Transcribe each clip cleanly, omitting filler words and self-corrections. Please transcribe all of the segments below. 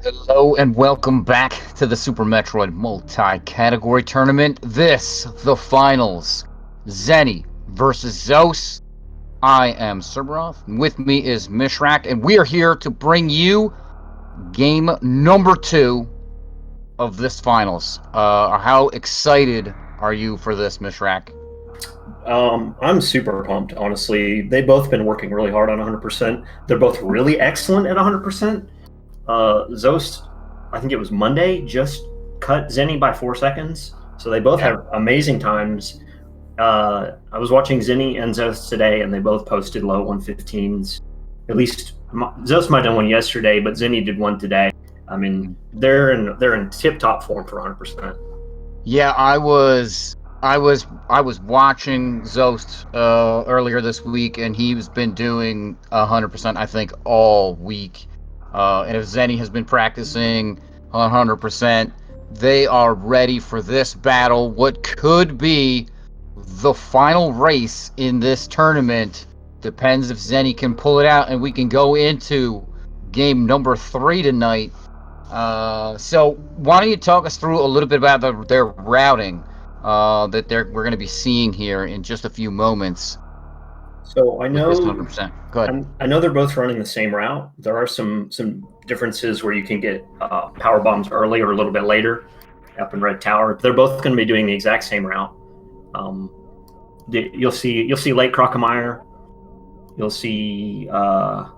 Hello and welcome back to the Super Metroid multi-category tournament. The finals. Zeni versus Zoast. I am Cerberov. With me is Mishrak, and we are here to bring you game number 2 of this finals. How excited are you for this, Mishrak? I'm super pumped, honestly. They've both been working really hard on 100%. They're both really excellent at 100%. Zoast, I think it was Monday, just cut Zenny by 4 seconds. So they both Yeah. have amazing times. I was watching Zenny and Zoast today, and they both posted low 115s. At least Zoast might have done one yesterday, but Zenny did one today. I mean, they're in tip-top form for 100%. Yeah, I was watching Zoast earlier this week, and he's been doing 100%, I think, all week. And if Zenny has been practicing 100%, they are ready for this battle. What could be the final race in this tournament depends if Zenny can pull it out, and we can go into game number 3 tonight. So why don't you talk us through a little bit about their routing that we're going to be seeing here in just a few moments So I with this know 100%. Good. I know they're both running the same route. There are some differences where you can get power bombs early or a little bit later up in Red Tower. They're both going to be doing the exact same route. Um, you'll see late Crocomire. You'll see a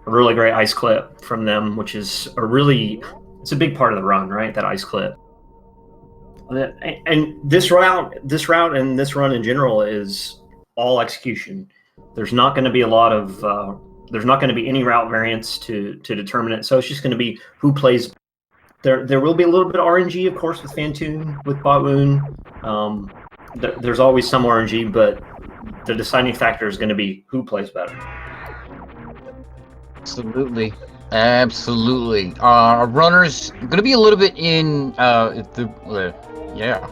really great ice clip from them, which is it's a big part of the run, right? That ice clip. And this route, and this run in general is all execution. There's not going to be a lot of there's not going to be any route variants to determine it. So it's just going to be who plays. There will be a little bit of RNG, of course, with Fantoon, with Botwoon. There's always some RNG, but the deciding factor is going to be who plays better. Absolutely. Absolutely. Our runners going to be a little bit in yeah,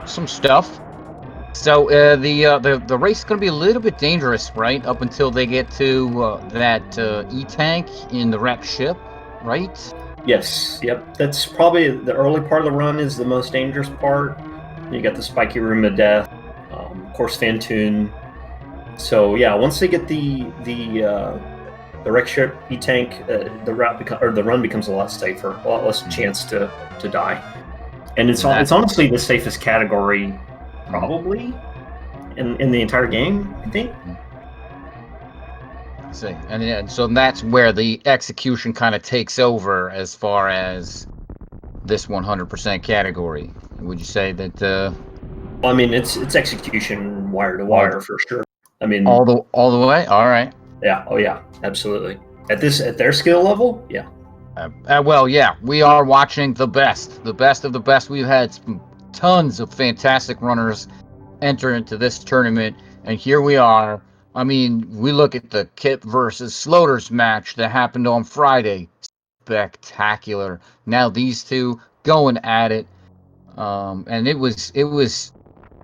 some stuff. So the race is going to be a little bit dangerous, right? Up until they get to that E-tank in the wrecked ship, right? Yes, yep. That's probably the early part of the run is the most dangerous part. You got the spiky room of death, of course, Fantoon. So yeah, once they get the wreck ship E-tank, the run becomes a lot safer, a lot less chance to die. And it's honestly the safest category, probably, in the entire game, I think. See, and so that's where the execution kind of takes over as far as this 100% category. Would you say that? I mean, it's execution wire to wire for sure. I mean, all the way. All right. Yeah. Oh yeah. Absolutely. At their skill level, yeah. Well, yeah, we are watching the best of the best. We've had tons of fantastic runners enter into this tournament, and here we are. I mean, we look at the Kip versus Sloters match that happened on Friday. Spectacular. Now these two going at it, and it was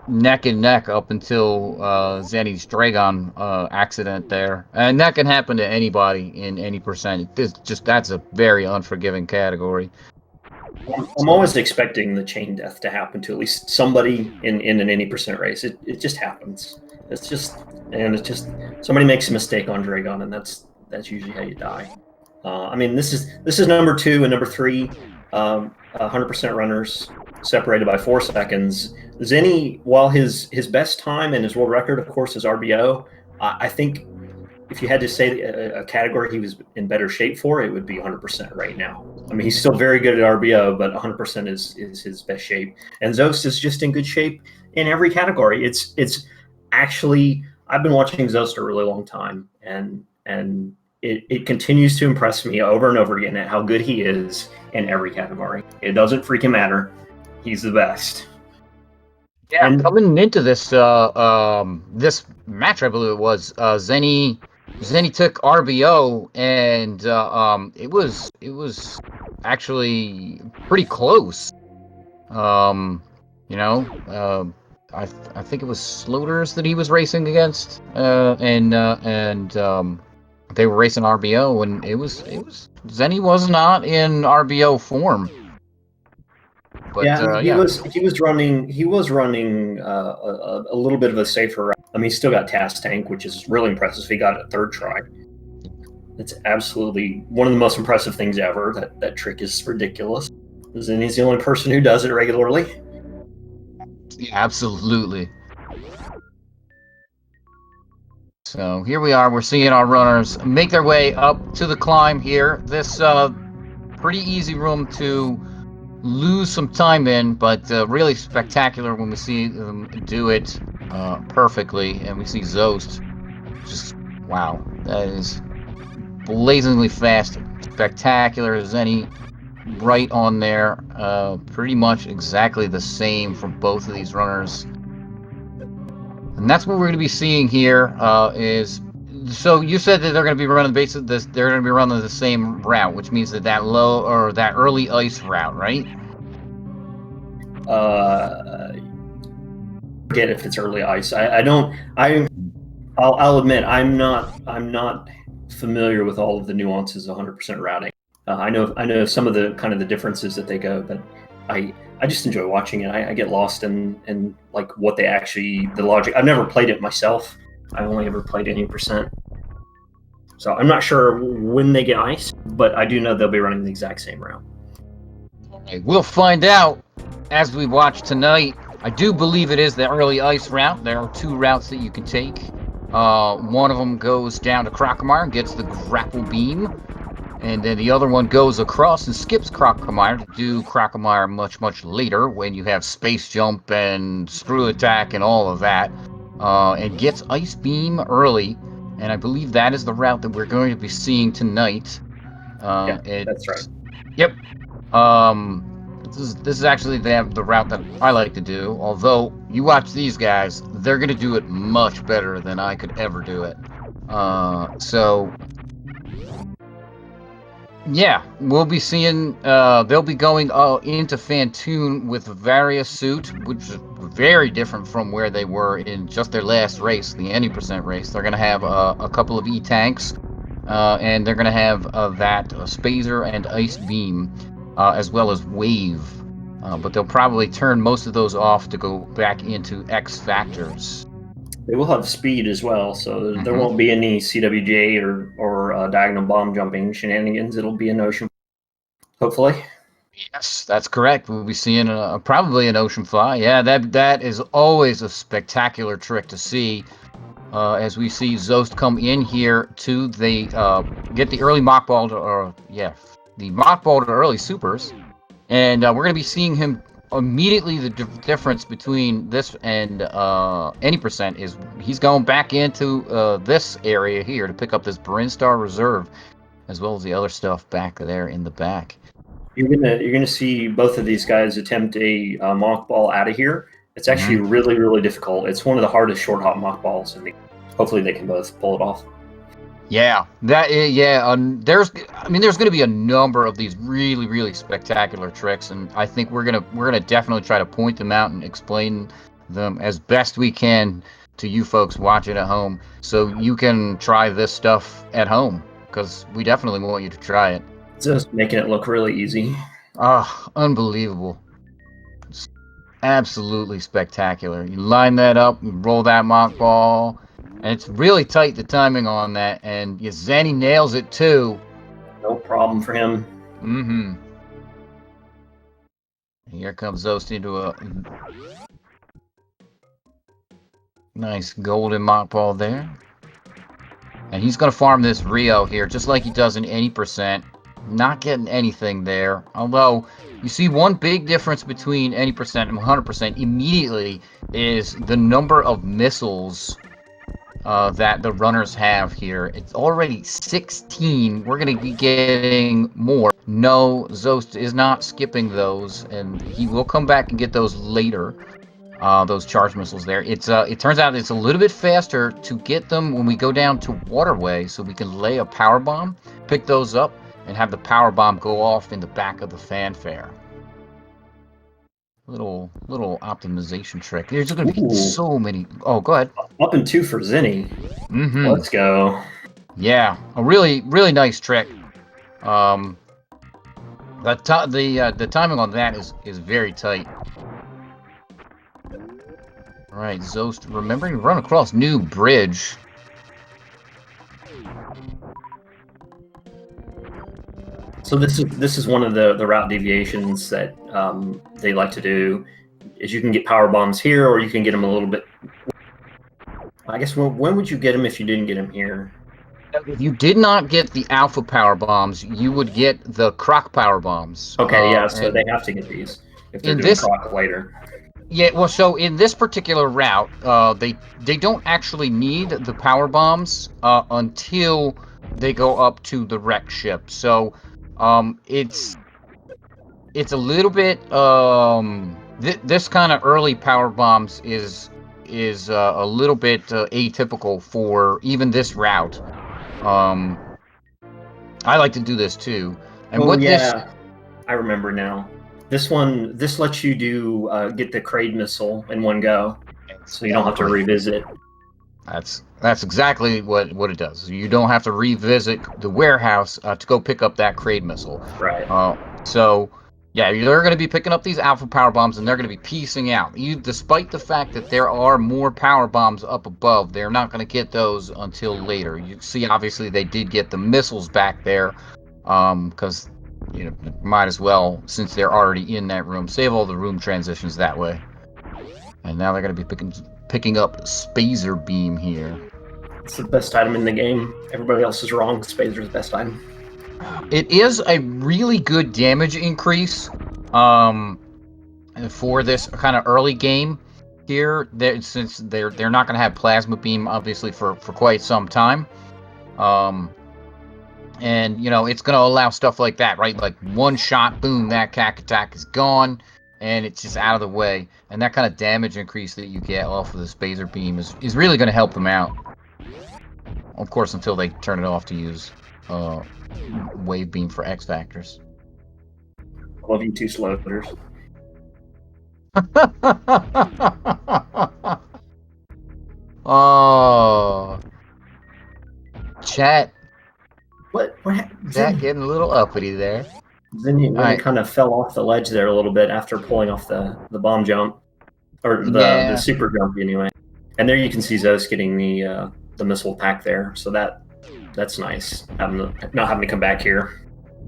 neck and neck up until Zenny's Dragon accident there, and that can happen to anybody in any percent. That's a very unforgiving category. I'm always expecting the chain death to happen to at least somebody in an any percent race. It just happens. It's just somebody makes a mistake on Dragon, and that's usually how you die. I mean, this is number 2 and number 3, 100% runners separated by 4 seconds. Zenny, while his best time and his world record, of course, is RBO. I think if you had to say a category he was in better shape for, it would be 100% right now. I mean, he's still very good at RBO, but 100% is his best shape. And Zoast is just in good shape in every category. It's actually, I've been watching Zoast a really long time, and it continues to impress me over and over again at how good he is in every category. It doesn't freaking matter. He's the best. Yeah, and coming into this this match, I believe it was Zenny took RBO, and it was actually pretty close. You know, I think it was Sloters that he was racing against, and they were racing RBO, and it was Zeni was not in RBO form. But yeah, he was running a little bit of a safer route. I mean, he still got Task Tank, which is really impressive. He got it a third try. It's absolutely one of the most impressive things ever. That trick is ridiculous. And he's the only person who does it regularly. Yeah, absolutely. So here we are. We're seeing our runners make their way up to the climb here. This pretty easy room to lose some time in, but really spectacular when we see them do it perfectly. And we see Zoast. Just wow, that is blazingly fast, spectacular as any. Right on there, pretty much exactly the same from both of these runners. And that's what we're going to be seeing here. So you said that they're going to be running they're going to be running the same route, which means that low or that early ice route, right? Forget if it's early ice. I'll admit I'm not familiar with all of the nuances of 100% routing. I know some of the kind of the differences that they go, but I just enjoy watching it. I get lost in like what they actually the logic. I've never played it myself. I only ever played 80%. So I'm not sure when they get ice, but I do know they'll be running the exact same route. Okay, we'll find out as we watch tonight. I do believe it is the early ice route. There are two routes that you can take. One of them goes down to Crocomire and gets the grapple beam. And then the other one goes across and skips Crocomire to do Crocomire much, much later when you have Space Jump and Screw Attack and all of that. And gets Ice Beam early. And I believe that is the route that we're going to be seeing tonight. That's right. Yep. This is actually the route that I like to do. Although you watch these guys, they're gonna do it much better than I could ever do it. So yeah, we'll be seeing. They'll be going into Fantoon with various suit, which is very different from where they were in just their last race, the 80% race. They're gonna have a couple of E-tanks, and they're gonna have that Spazer and Ice Beam. As well as Wave. But they'll probably turn most of those off to go back into X Factors. They will have speed as well, so there won't be any CWJ or diagonal bomb jumping shenanigans. It'll be an ocean, hopefully. Yes, that's correct. We'll be seeing probably an Ocean Fly. Yeah, that is always a spectacular trick to see. As we see Zoast come in here to get the early mock ball the mock ball to early supers, and we're going to be seeing him immediately. The difference between this and 80% is he's going back into this area here to pick up this Brinstar Reserve, as well as the other stuff back there in the back. You're gonna see both of these guys attempt a mock ball out of here. It's actually really, really difficult. It's one of the hardest short hop mock balls, and hopefully they can both pull it off. Yeah, there's going to be a number of these really, really spectacular tricks, and I think we're gonna definitely try to point them out and explain them as best we can to you folks watching at home, so you can try this stuff at home, because we definitely want you to try it. Just making it look really easy. Unbelievable. It's absolutely spectacular. You line that up, you roll that mock ball. And it's really tight, the timing on that, and Zeni nails it too. No problem for him. Here comes Zoast into a nice golden mock ball there. And he's going to farm this Rio here, just like he does in 80%. Not getting anything there. Although, you see one big difference between 80% and 100% immediately is the number of missiles that the runners have here. It's already 16. We're going to be getting more. No, Zoast is not skipping those, and he will come back and get those later. Those charge missiles there. It turns out it's a little bit faster to get them when we go down to Waterway, so we can lay a power bomb, pick those up, and have the power bomb go off in the back of the fanfare. Little optimization trick. There's going to be so many. Oh, go ahead. Up and 2 for Zeni. Let's go. Yeah, a really nice trick. The timing on that is very tight. All right, Zoast, remembering to run across new bridge. So this is one of the route deviations that they like to do. Is you can get power bombs here, or you can get them a little bit. I guess when would you get them if you didn't get them here? If you did not get the alpha power bombs, you would get the croc power bombs. Okay, yeah, so they have to get these if they're in doing this, croc later. yeah, well, so in this particular route, they don't actually need the power bombs until they go up to the wreck ship. So, it's a little bit this kind of early power bombs is a little bit atypical for even this route. I like to do this too, and Oh what this yeah, I remember now. This lets you do get the Kraid missile in one go, so you don't have to revisit. That's exactly what it does. You don't have to revisit the warehouse to go pick up that Kraid missile. Right. So yeah, they're going to be picking up these alpha power bombs, and they're going to be piecing out. Despite the fact that there are more power bombs up above, they're not going to get those until later. You see, obviously, they did get the missiles back there, because might as well, since they're already in that room, save all the room transitions that way. And now they're going to be picking up Spazer Beam here. It's the best item in the game. Everybody else is wrong. Spazer's the best item. It is a really good damage increase for this kind of early game here. Since they're not going to have Plasma Beam, obviously, for quite some time. And, it's going to allow stuff like that, right? Like one shot, boom, that cack attack is gone, and it's just out of the way. And that kind of damage increase that you get off of the Spazer Beam is really going to help them out. Of course, until they turn it off to use Wave Beam for X Factors. Love you too, Slowters. Oh, chat. What Chat getting a little uppity there. Zeni kind of fell off the ledge there a little bit after pulling off the bomb jump, or the super jump anyway. And there you can see Zoast getting the missile pack there, so that's nice. Not having to come back here.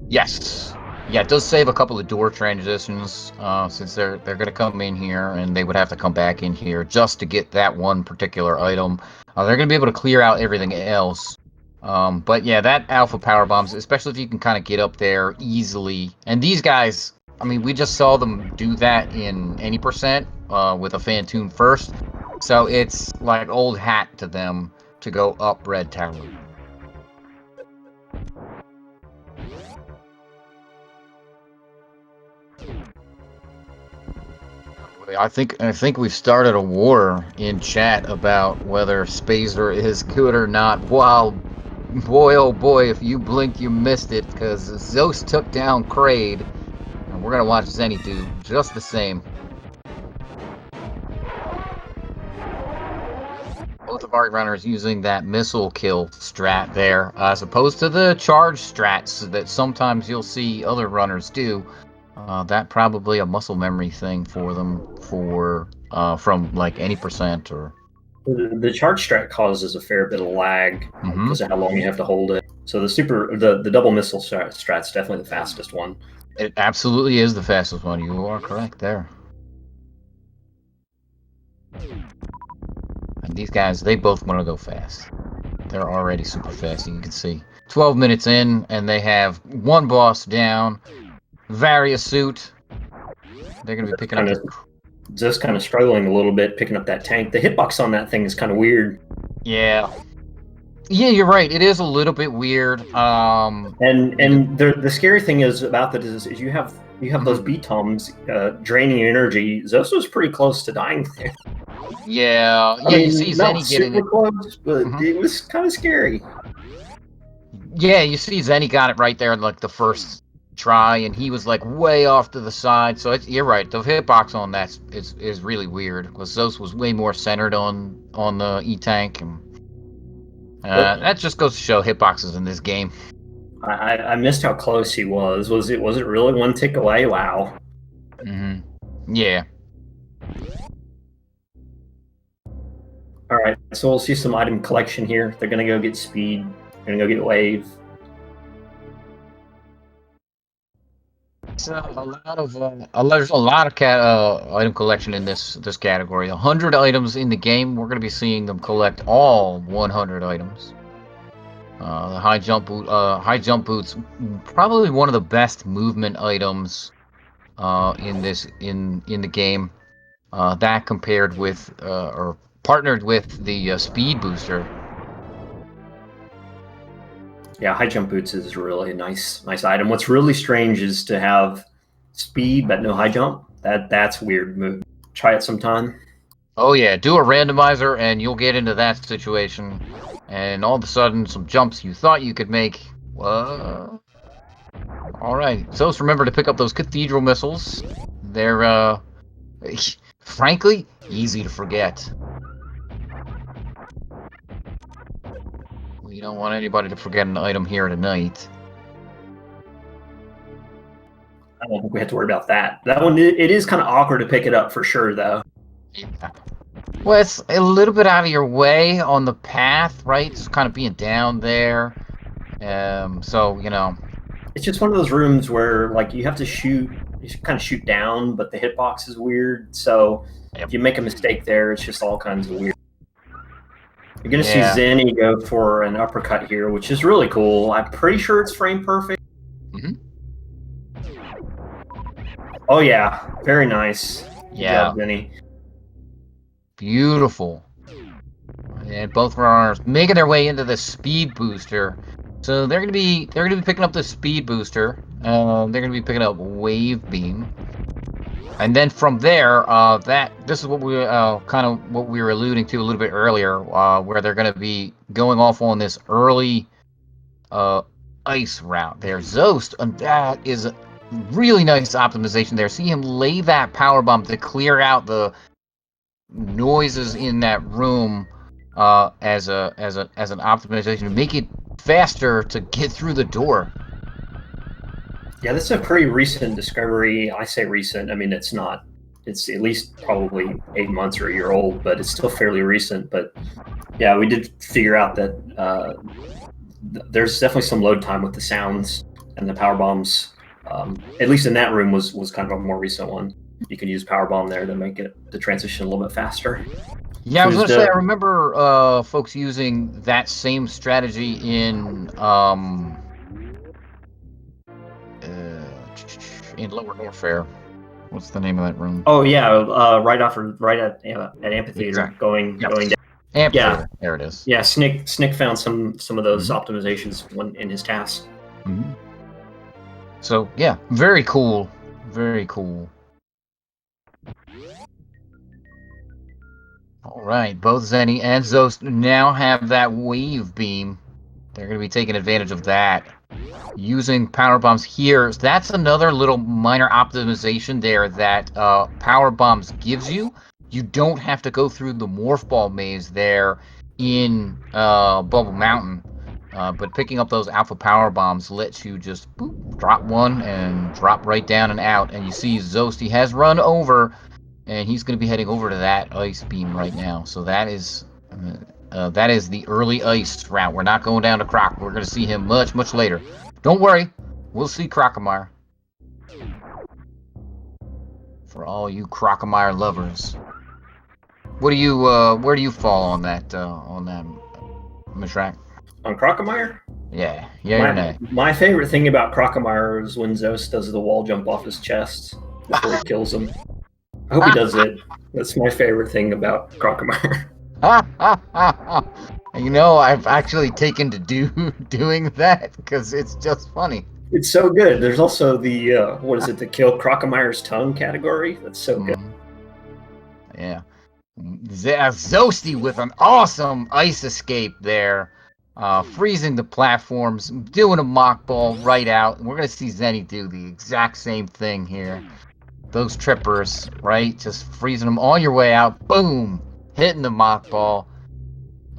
Yes. Yeah, it does save a couple of door transitions, since they're going to come in here, and they would have to come back in here just to get that one particular item. They're going to be able to clear out everything else. But yeah, that alpha power bombs, especially if you can kind of get up there easily. And these guys, I mean, we just saw them do that in any percent with a Phantom first. So it's like old hat to them to go up Red Tower. I think we've started a war in chat about whether Spazer is good or not. Wow, boy, oh boy, if you blinked, you missed it, because Zoast took down Kraid, and we're gonna watch Zeni do just the same. Both of our runners using that missile kill strat there, as opposed to the charge strats that sometimes you'll see other runners do. That probably a muscle memory thing for them from like any percent or. The charge strat causes a fair bit of lag because of how long you have to hold it. So the double missile strat's definitely the fastest one. It absolutely is the fastest one. You are correct there. And these guys, they both want to go fast. They're already super fast. You can see 12 minutes in, and they have one boss down. Various suit. They're going to be picking up. Just kind of struggling a little bit picking up that tank. The hitbox on that thing is kind of weird. Yeah, you're right. It is a little bit weird. And the scary thing is about that is you have those B-toms draining your energy. Zoast was pretty close to dying there. Yeah, I mean, you see Zeni getting super close, but it was kind of scary. Yeah, you see Zeni got it right there in like the first try, and he was like way off to the side. So you're right. The hitbox on that is really weird because Zoast was way more centered on the E-Tank, and That just goes to show hitboxes in this game. I missed how close he was. Was it really one tick away? Wow. Yeah. All right, so we'll see some item collection here. They're gonna go get speed. They're gonna go get wave. It's there's a lot of item collection in this category. 100 items in the game. We're going to be seeing them collect all 100 items. The high jump boots, probably one of the best movement items in the game. That compared with or partnered with the speed booster. Yeah, high jump boots is really a nice item. What's really strange is to have speed but no high jump. That's weird move. Try it sometime. Oh yeah, do a randomizer and you'll get into that situation, and all of a sudden some jumps you thought you could make. What? All right, so just remember to pick up those cathedral missiles. They're frankly easy to forget. We don't want anybody to forget an item here tonight. I don't think we have to worry about that. That one, it is kind of awkward to pick it up for sure, though. Yeah. Well, it's a little bit out of your way on the path, right? It's kind of being down there. So, you know. It's just one of those rooms where, like, you have to shoot, you kind of shoot down, but the hitbox is weird. So if you make a mistake there, it's just all kinds of weird. You're going to see Zeni go for an uppercut here, which is really cool. I'm pretty sure it's frame perfect. Oh, yeah. Very nice. Yeah. Good job, Zeni. Beautiful. And both runners making their way into the speed booster. So they're gonna be picking up the speed booster. They're gonna be picking up wave beam. And then from there, this is what we kind of what we were alluding to a little bit earlier, where they're gonna be going off on this early ice route. There's Zoast, and that is a really nice optimization there. See him lay that power bomb to clear out the noises in that room as an optimization to make it faster to get through the door. Yeah, this is a pretty recent discovery. I say recent. I mean, it's not. It's at least probably 8 months or a year old, but it's still fairly recent. But yeah, we did figure out that there's definitely some load time with the sounds and the power bombs. At least in that room was kind of a more recent one. You can use power bomb there to make the transition a little bit faster. Yeah, I was gonna say, I remember folks using that same strategy in Lower Warfare. What's the name of that room? Oh yeah, right at Amphitheater, exactly. going down. Amphitheater. Yeah, there it is. Yeah, Snick found some of those optimizations in his task. So yeah, very cool, very cool. All right, both Zeni and Zoast now have that wave beam. They're going to be taking advantage of that. Using power bombs here. That's another little minor optimization there that power bombs gives you. You don't have to go through the morph ball maze there in Bubble Mountain. But picking up those alpha power bombs lets you just boop, drop one and drop right down and out. And you see Zoast, he has run over, and he's going to be heading over to that ice beam right now. So that is the early ice route. We're not going down to Croc. We're going to see him much, much later. Don't worry. We'll see Crocomire. For all you Crocomire lovers. What do you where do you fall on that Mishrak? On Crocomire? Yeah. Yeah or nay? My favorite thing about Crocomire is when Zoast does the wall jump off his chest before he kills him. I hope he does it. That's my favorite thing about Crocomire. You know, I've actually taken to doing that because it's just funny. It's so good. There's also the the kill Crocomire's tongue category. That's so good. Yeah. Zoasty with an awesome ice escape there. Freezing the platforms, doing a mock ball right out. And we're going to see Zeni do the exact same thing here. Those trippers, right? Just freezing them on your way out. Boom! Hitting the mock ball.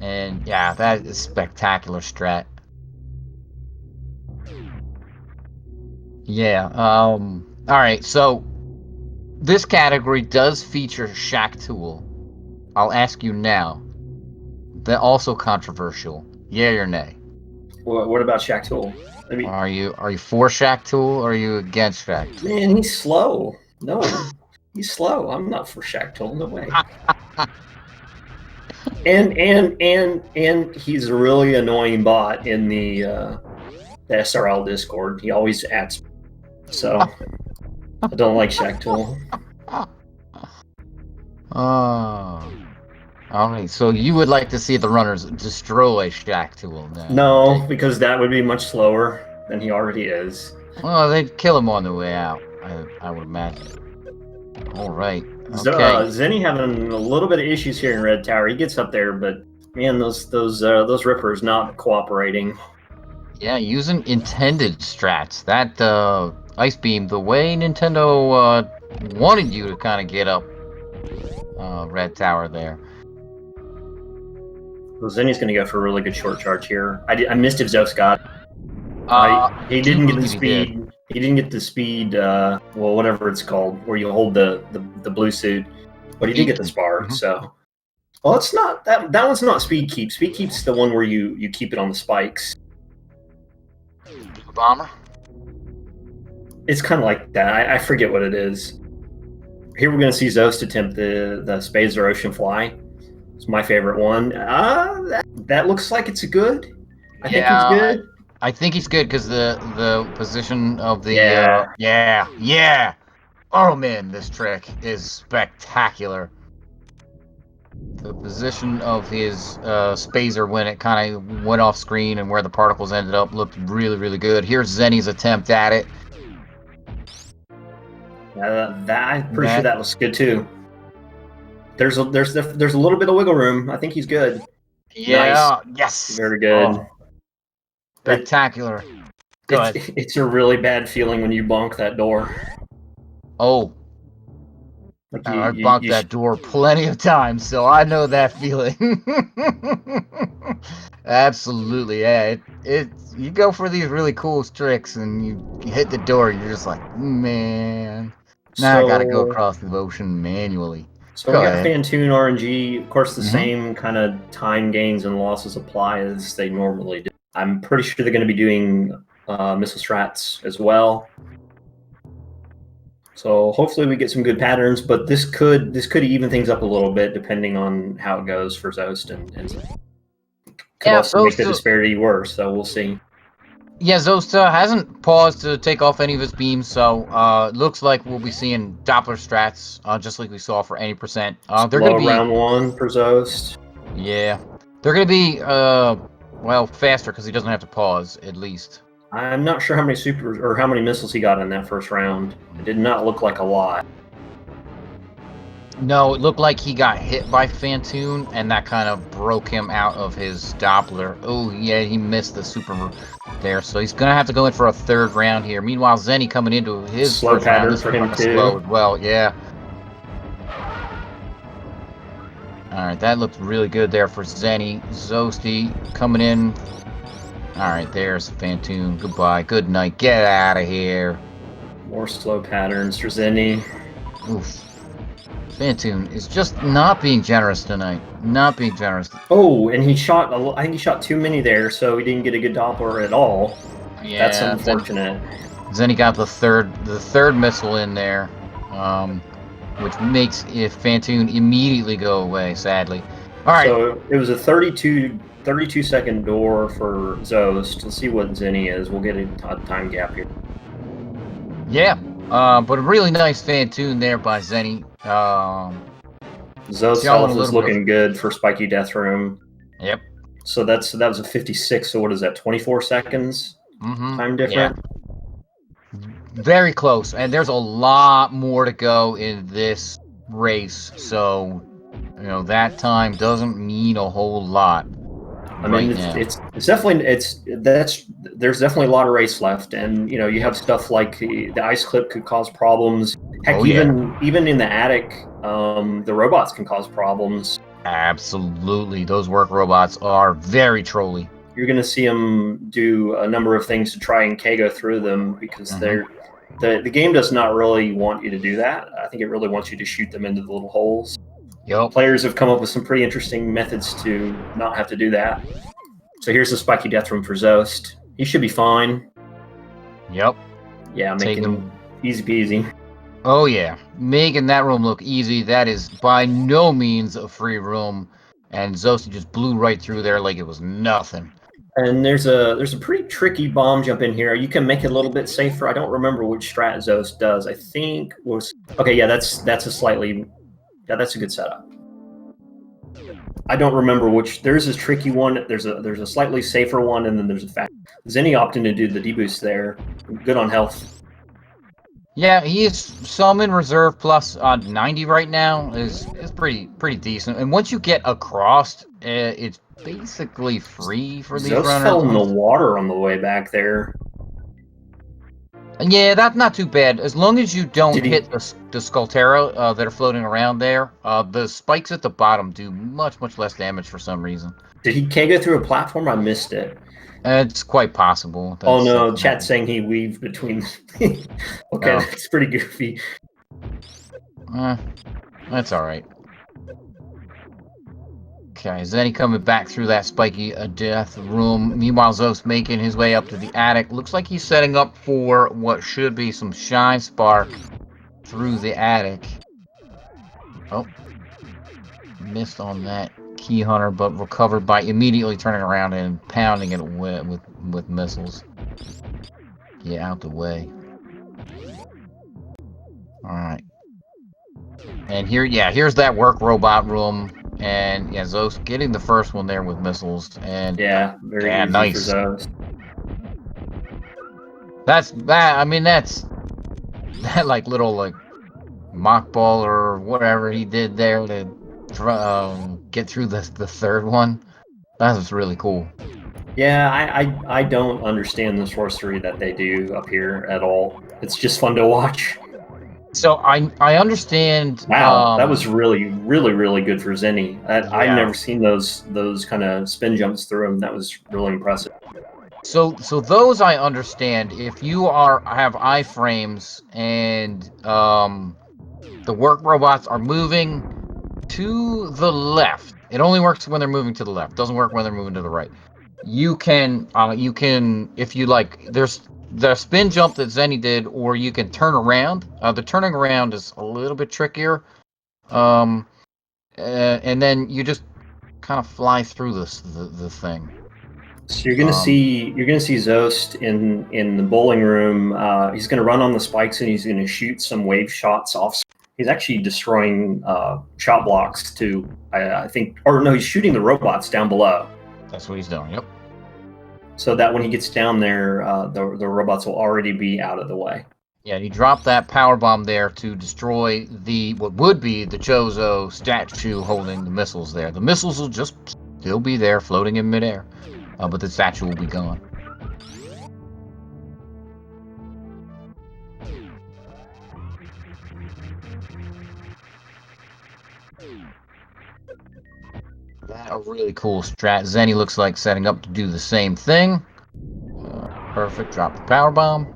And yeah, that is spectacular strat. Yeah. All right. So this category does feature Shack Tool. I'll ask you now. They're also controversial. Yay or nay? What about Shaq Tool? I mean, Are you for Shack Tool or are you against Shack Tool? man, he's slow. No, he's slow. I'm not for Shaq Tool. No way. And he's a really annoying bot in the SRL Discord. He always adds. So I don't like Shaq Tool. Oh. Alright, so you would like to see the runners destroy Shack Tool now? No, because that would be much slower than he already is. Well, they'd kill him on the way out, I would imagine. Alright, okay. Zenny having a little bit of issues here in Red Tower. He gets up there, but man, those rippers not cooperating. Yeah, using intended strats. That Ice Beam, the way Nintendo wanted you to kind of get up Red Tower there. Well, Zenny's going to go for a really good short charge here. I missed if Zoast got. He didn't get the speed. He didn't get the speed. Well, whatever it's called, where you hold the blue suit, but he did get the spar. Mm-hmm. So, well, it's not that one's not speed keep. Speed keep's the one where you keep it on the spikes. Bomber. It's kind of like that. I forget what it is. Here we're going to see Zoast attempt the Spades or Ocean Fly. It's my favorite one. That looks like it's good. I think he's good. I think he's good because the position of the yeah. Oh man, this trick is spectacular. The position of his spazer when it kind of went off screen and where the particles ended up looked really, really good. Here's Zenny's attempt at it. I'm pretty sure that was good too. There's a little bit of wiggle room. I think he's good. Yeah. Nice. Yes. Very good. Oh. Spectacular. It's a really bad feeling when you bonk that door. Oh. Like I bonked that door plenty of times, so I know that feeling. Absolutely, yeah. You go for these really cool tricks and you hit the door and you're just like, man. Now I gotta go across the ocean manually. So we got Fantoon RNG. Of course, the same kind of time gains and losses apply as they normally do. I'm pretty sure they're going to be doing missile strats as well. So hopefully we get some good patterns, but this could even things up a little bit depending on how it goes for Zoast and could also make the disparity worse. So we'll see. Yeah, Zoast hasn't paused to take off any of his beams, so looks like we'll be seeing Doppler strats, just like we saw for any percent. They're going to be round one for Zoast. Yeah, they're going to be faster because he doesn't have to pause at least. I'm not sure how many supers or how many missiles he got in that first round. It did not look like a lot. No, it looked like he got hit by Fantoon, and that kind of broke him out of his Doppler. Oh, yeah, he missed the super there, so he's going to have to go in for a third round here. Meanwhile, Zenny coming into his slow pattern for him, too. Slow as well, yeah. All right, that looked really good there for Zenny. Zoasty coming in. All right, there's Fantoon. Goodbye. Good night. Get out of here. More slow patterns for Zenny. Oof. Fantoon is just not being generous tonight. Not being generous. Oh, and he shot. I think he shot too many there, so he didn't get a good Doppler at all. Yeah, that's unfortunate. Zenny got the third missile in there, which makes Fantoon immediately go away. Sadly. All right. So it was a 32-second door for Zoast. Let's see what Zenny is. We'll get a time gap here. Yeah. But a really nice Fantoon there by Zenny. Zoast health is looking good for Spiky Death Room. Yep. So that was a 56. So what is that? 24 seconds time difference. Yeah. Very close, and there's a lot more to go in this race. So that time doesn't mean a whole lot. I mean, it's definitely there's definitely a lot of race left, and you have stuff like the ice clip could cause problems. Heck, even in the attic, the robots can cause problems. Absolutely. Those work robots are very trolly. You're going to see them do a number of things to try and KO through them because the game does not really want you to do that. I think it really wants you to shoot them into the little holes. Yep. Players have come up with some pretty interesting methods to not have to do that. So here's the spiky death room for Zoast. He should be fine. Yep. Yeah, making easy peasy. Oh yeah, making that room look easy. That is by no means a free room, and Zoast just blew right through there like it was nothing. And there's a pretty tricky bomb jump in here. You can make it a little bit safer. I don't remember which strat Zoast does. I think was okay. Yeah, that's a good setup. I don't remember which. There's a tricky one. There's a slightly safer one, and then there's a fast. Zenny opting to do the deboost there. Good on health. Yeah, he's some in reserve plus 90 right now is pretty decent. And once you get across, it's basically free for these Zoast runners. Fell in the water on the way back there. Yeah, that's not too bad. As long as you don't hit the Skullterra that are floating around there, the spikes at the bottom do much less damage for some reason. Did he go through a platform? I missed it. It's quite possible. Oh no, chat's saying he weaved between. Okay, that's pretty goofy. That's all right. Okay, Zenny coming back through that spiky death room. Meanwhile, Zoast making his way up to the attic. Looks like he's setting up for what should be some Shine Spark through the attic. Oh, missed on that Key Hunter, but recovered by immediately turning around and pounding it with missiles. Get out the way. Alright. And here's that work robot room. And yeah, Zoast getting the first one there with missiles. And yeah, very easy nice. For Zoast. That's that like little mock ball or whatever he did there to get through the third one. That was really cool. Yeah, I don't understand the sorcery that they do up here at all. It's just fun to watch. So I understand. Wow, that was really good for Zenny. I've never seen those kind of spin jumps through him. That was really impressive. So those I understand. If you have iframes and the work robots are moving to the left, it only works when they're moving to the left. Doesn't work when they're moving to the right. You can if you like. There's the spin jump that Zenny did, or you can turn around. The turning around is a little bit trickier. And then you just kind of fly through the thing. So you're gonna see Zoast in the bowling room. He's gonna run on the spikes and he's gonna shoot some wave shots off. He's actually destroying shot blocks too. I think, or no, he's shooting the robots down below. That's what he's doing. Yep. So that when he gets down there, the robots will already be out of the way. Yeah, he dropped that power bomb there to destroy what would be the Chozo statue holding the missiles there. The missiles will just still be there, floating in midair, but the statue will be gone. That a really cool strat. Zenny looks like setting up to do the same thing. Perfect. Drop the power bomb.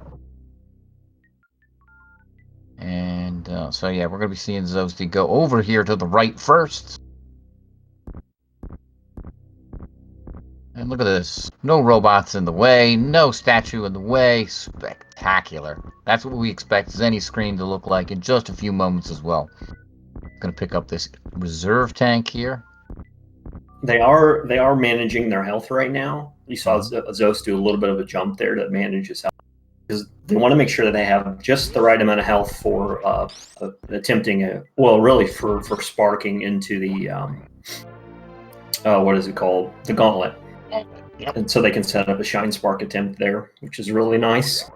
And so yeah, we're going to be seeing Zoasty go over here to the right first. And look at this. No robots in the way. No statue in the way. Spectacular. That's what we expect Zenny's screen to look like in just a few moments as well. Going to pick up this reserve tank here. They are managing their health right now. You saw Zoast do a little bit of a jump there to manage his health, because they want to make sure that they have just the right amount of health for attempting for sparking into the what is it called, the gauntlet. Yep. And so they can set up a shine spark attempt there, which is really nice.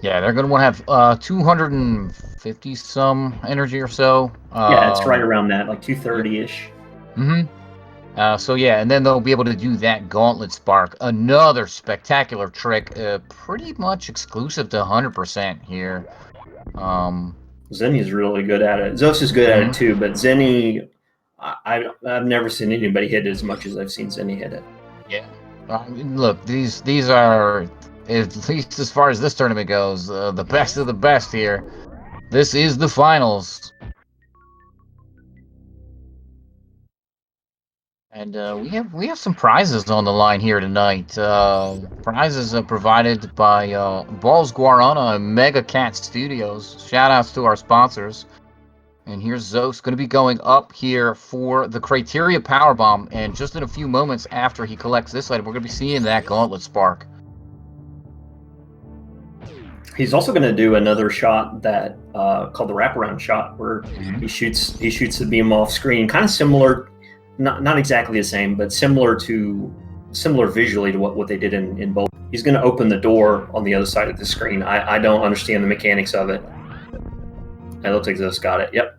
Yeah, they're going to want to have 250 some energy or so. Yeah, it's right around that, like 230-ish. Mm-hmm. So yeah, and then they'll be able to do that gauntlet spark. Another spectacular trick, pretty much exclusive to 100% here. Zenny is really good at it. Zoast is good at it too, but Zenny, I've never seen anybody hit it as much as I've seen Zenny hit it. Yeah. I mean, look, these are, at least as far as this tournament goes, the best of the best here. This is the finals. And we have some prizes on the line here tonight. Prizes provided by Balls Guarana and Mega Cat Studios. Shout outs to our sponsors. And here's Zoast going to be going up here for the Criteria Powerbomb. And just in a few moments after he collects this item, we're going to be seeing that Gauntlet spark. He's also going to do another shot that called the wraparound shot, where he shoots the beam off screen, kind of similar. Not exactly the same, but similar visually to what they did in both. He's going to open the door on the other side of the screen. I don't understand the mechanics of it. It looks like Zoast got it. Yep.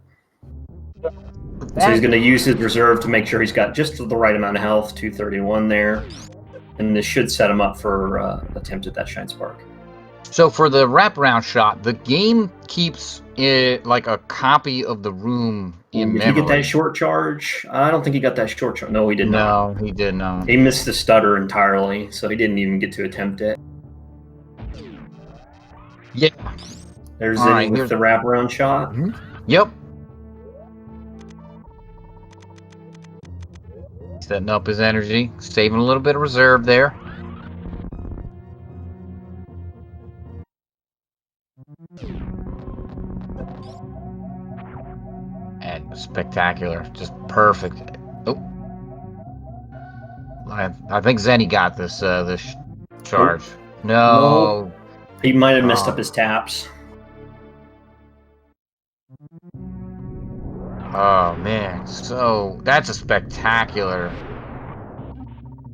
So he's going to use his reserve to make sure he's got just the right amount of health, 231 there. And this should set him up for attempt at that Shine Spark. So for the wraparound shot, the game keeps it like a copy of the room in memory. Did he get that short charge? I don't think he got that short charge. No, he did not. No, he did not. He missed the stutter entirely, so he didn't even get to attempt it. Yeah. There's Zenny with the wraparound shot. Mm-hmm. Yep. Setting up his energy, saving a little bit of reserve there. And spectacular, just perfect. Oh, I think Zenny got this charge. Oh. No, he might have messed up his taps. Oh man, so that's a spectacular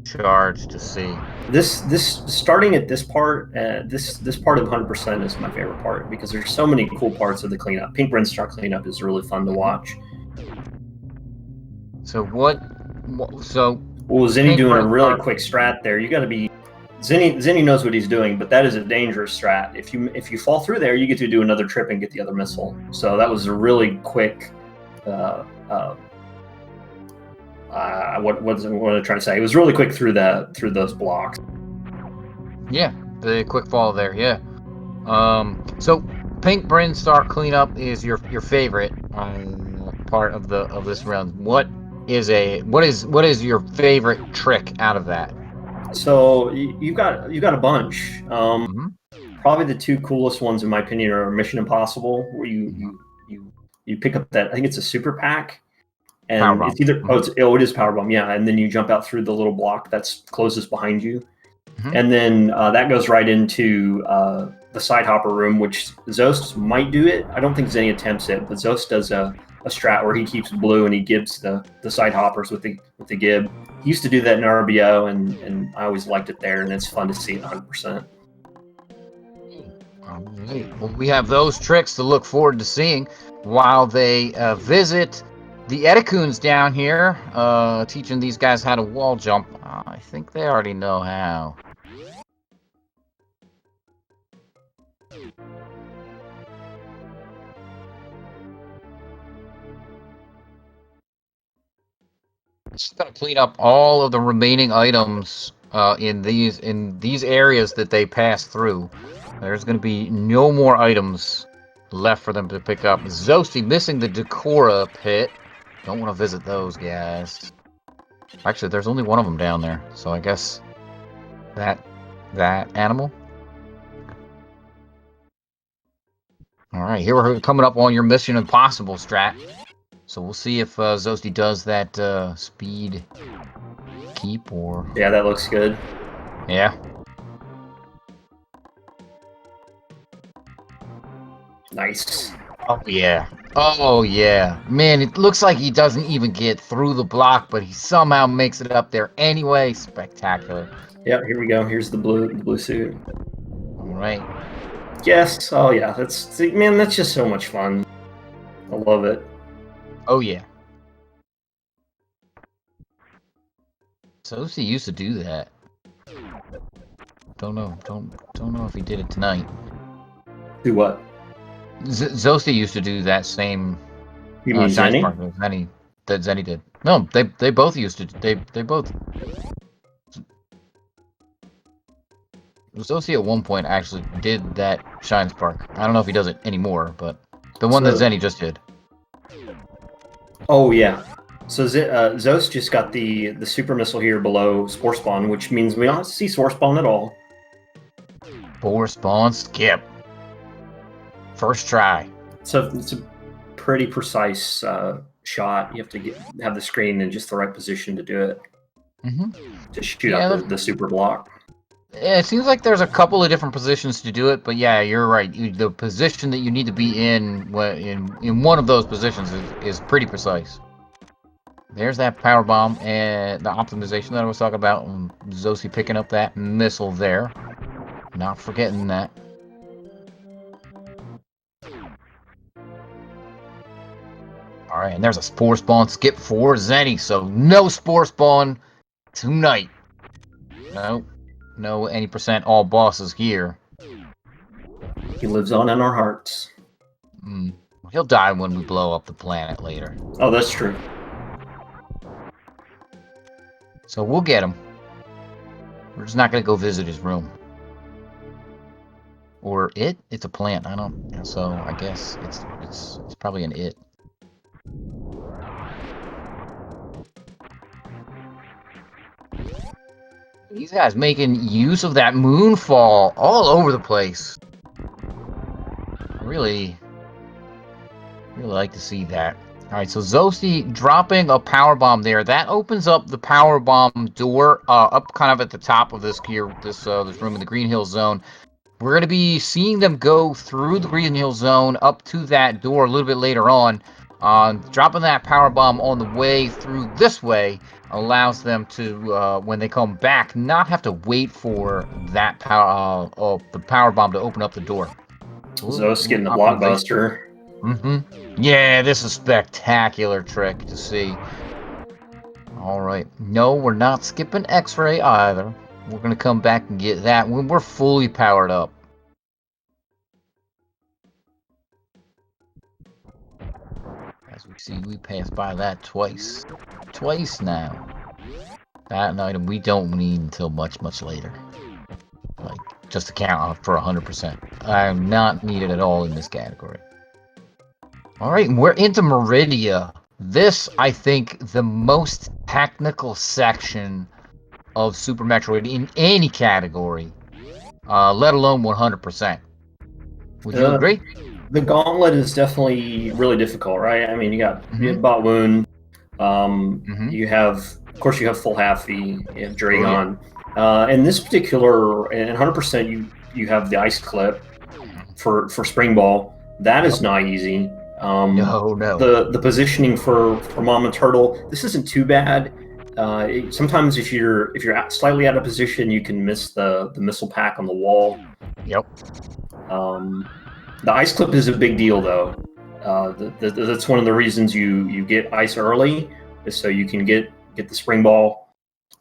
charge to see. This starting at this part, this part of 100% is my favorite part, because there's so many cool parts of the cleanup. Pink Brinstar cleanup is really fun to watch. So what? So well, Zenny doing a really quick strat there. You got to be Zenny knows what he's doing, but that is a dangerous strat. If you fall through there, you get to do another trip and get the other missile. So that was a really quick. What was I trying to say? It was really quick through those blocks. Yeah, the quick fall there. Yeah. So Pink Brinstar cleanup is your favorite part of this round. What is your favorite trick out of that? So you got a bunch. Probably the two coolest ones in my opinion are Mission Impossible, where you pick up that, I think it's a super pack, and it's either it is Powerbomb, yeah, and then you jump out through the little block that's closes behind you, and then that goes right into the side hopper room, which Zoast might do it. I don't think Zenny attempts it, but Zoast does a strat where he keeps blue and he gives the side hoppers with the gib. He used to do that in RBO, and I always liked it there, and it's fun to see it 100%. All right. Well, we have those tricks to look forward to seeing while they visit the Eticoons down here, teaching these guys how to wall jump. I think they already know how. Just gonna clean up all of the remaining items in these areas that they pass through. There's gonna be no more items left for them to pick up. Zoasty missing the Decora pit. Don't want to visit those guys. Actually, there's only one of them down there, so I guess that animal. All right, here we're coming up on your Mission Impossible strat. So we'll see if Zoasty does that speed keep or... Yeah, that looks good. Yeah. Nice. Oh, yeah. Oh, yeah. Man, it looks like he doesn't even get through the block, but he somehow makes it up there anyway. Spectacular. Yeah, here we go. Here's the blue suit. All right. Yes. Oh, yeah. That's just so much fun. I love it. Oh, yeah. Zoasty used to do that. Don't know if he did it tonight. Do what? Zoasty used to do that same. You mean Zenny? Zenny that Zenny did. No, they both used it. They both. Zoast at one point actually did that Shine Spark. I don't know if he does it anymore, but the one that Zenny just did. Oh yeah. So Zoast just got the super missile here below Spore Spawn, which means we don't see Spore Spawn at all. Spore Spawn skip. First try. So it's a pretty precise shot. You have to have the screen in just the right position to do it. To shoot out the super block. Yeah, it seems like there's a couple of different positions to do it, but yeah, you're right. The position that you need to be in one of those positions is pretty precise. There's that power bomb and the optimization that I was talking about. Zoast picking up that missile there. Not forgetting that. Alright, and there's a Spore Spawn skip for Zenny, so no Spore Spawn tonight. No any percent all bosses here. He lives on in our hearts. He'll die when we blow up the planet later. Oh, that's true. So we'll get him. We're just not gonna go visit his room. Or it? It's a plant. I don't. So I guess it's probably an it. These guys making use of that moonfall all over the place. Really like to see that. All right, so Zoast dropping a power bomb there. That opens up the power bomb door up kind of at the top of this room in the Green Hill Zone. We're going to be seeing them go through the Green Hill Zone up to that door a little bit later on. Dropping that power bomb on the way through this way allows them to, when they come back, not have to wait for that the power bomb to open up the door. Zoast getting the blockbuster. Yeah, this is a spectacular trick to see. Alright. No, we're not skipping X-ray either. We're going to come back and get that when we're fully powered up. As we see, we passed by that twice. Twice now. That an item we don't need until much, much later. Like, just to count for 100%. I am not needed at all in this category. Alright, we're into Meridia. This, I think, the most technical section of Super Metroid in any category, let alone 100%. Would you agree? The gauntlet is definitely really difficult, right? I mean, you got Bot Wound, you have, of course, you have Full Halfy, you have Dragon. In this particular, in 100%, you have the Ice Clip for Spring Ball. That is not easy. No. The positioning for Mama Turtle, this isn't too bad. Sometimes if you're slightly out of position, you can miss the missile pack on the wall. Yep. The Ice Clip is a big deal, though. That's one of the reasons you get ice early, is so you can get the Spring Ball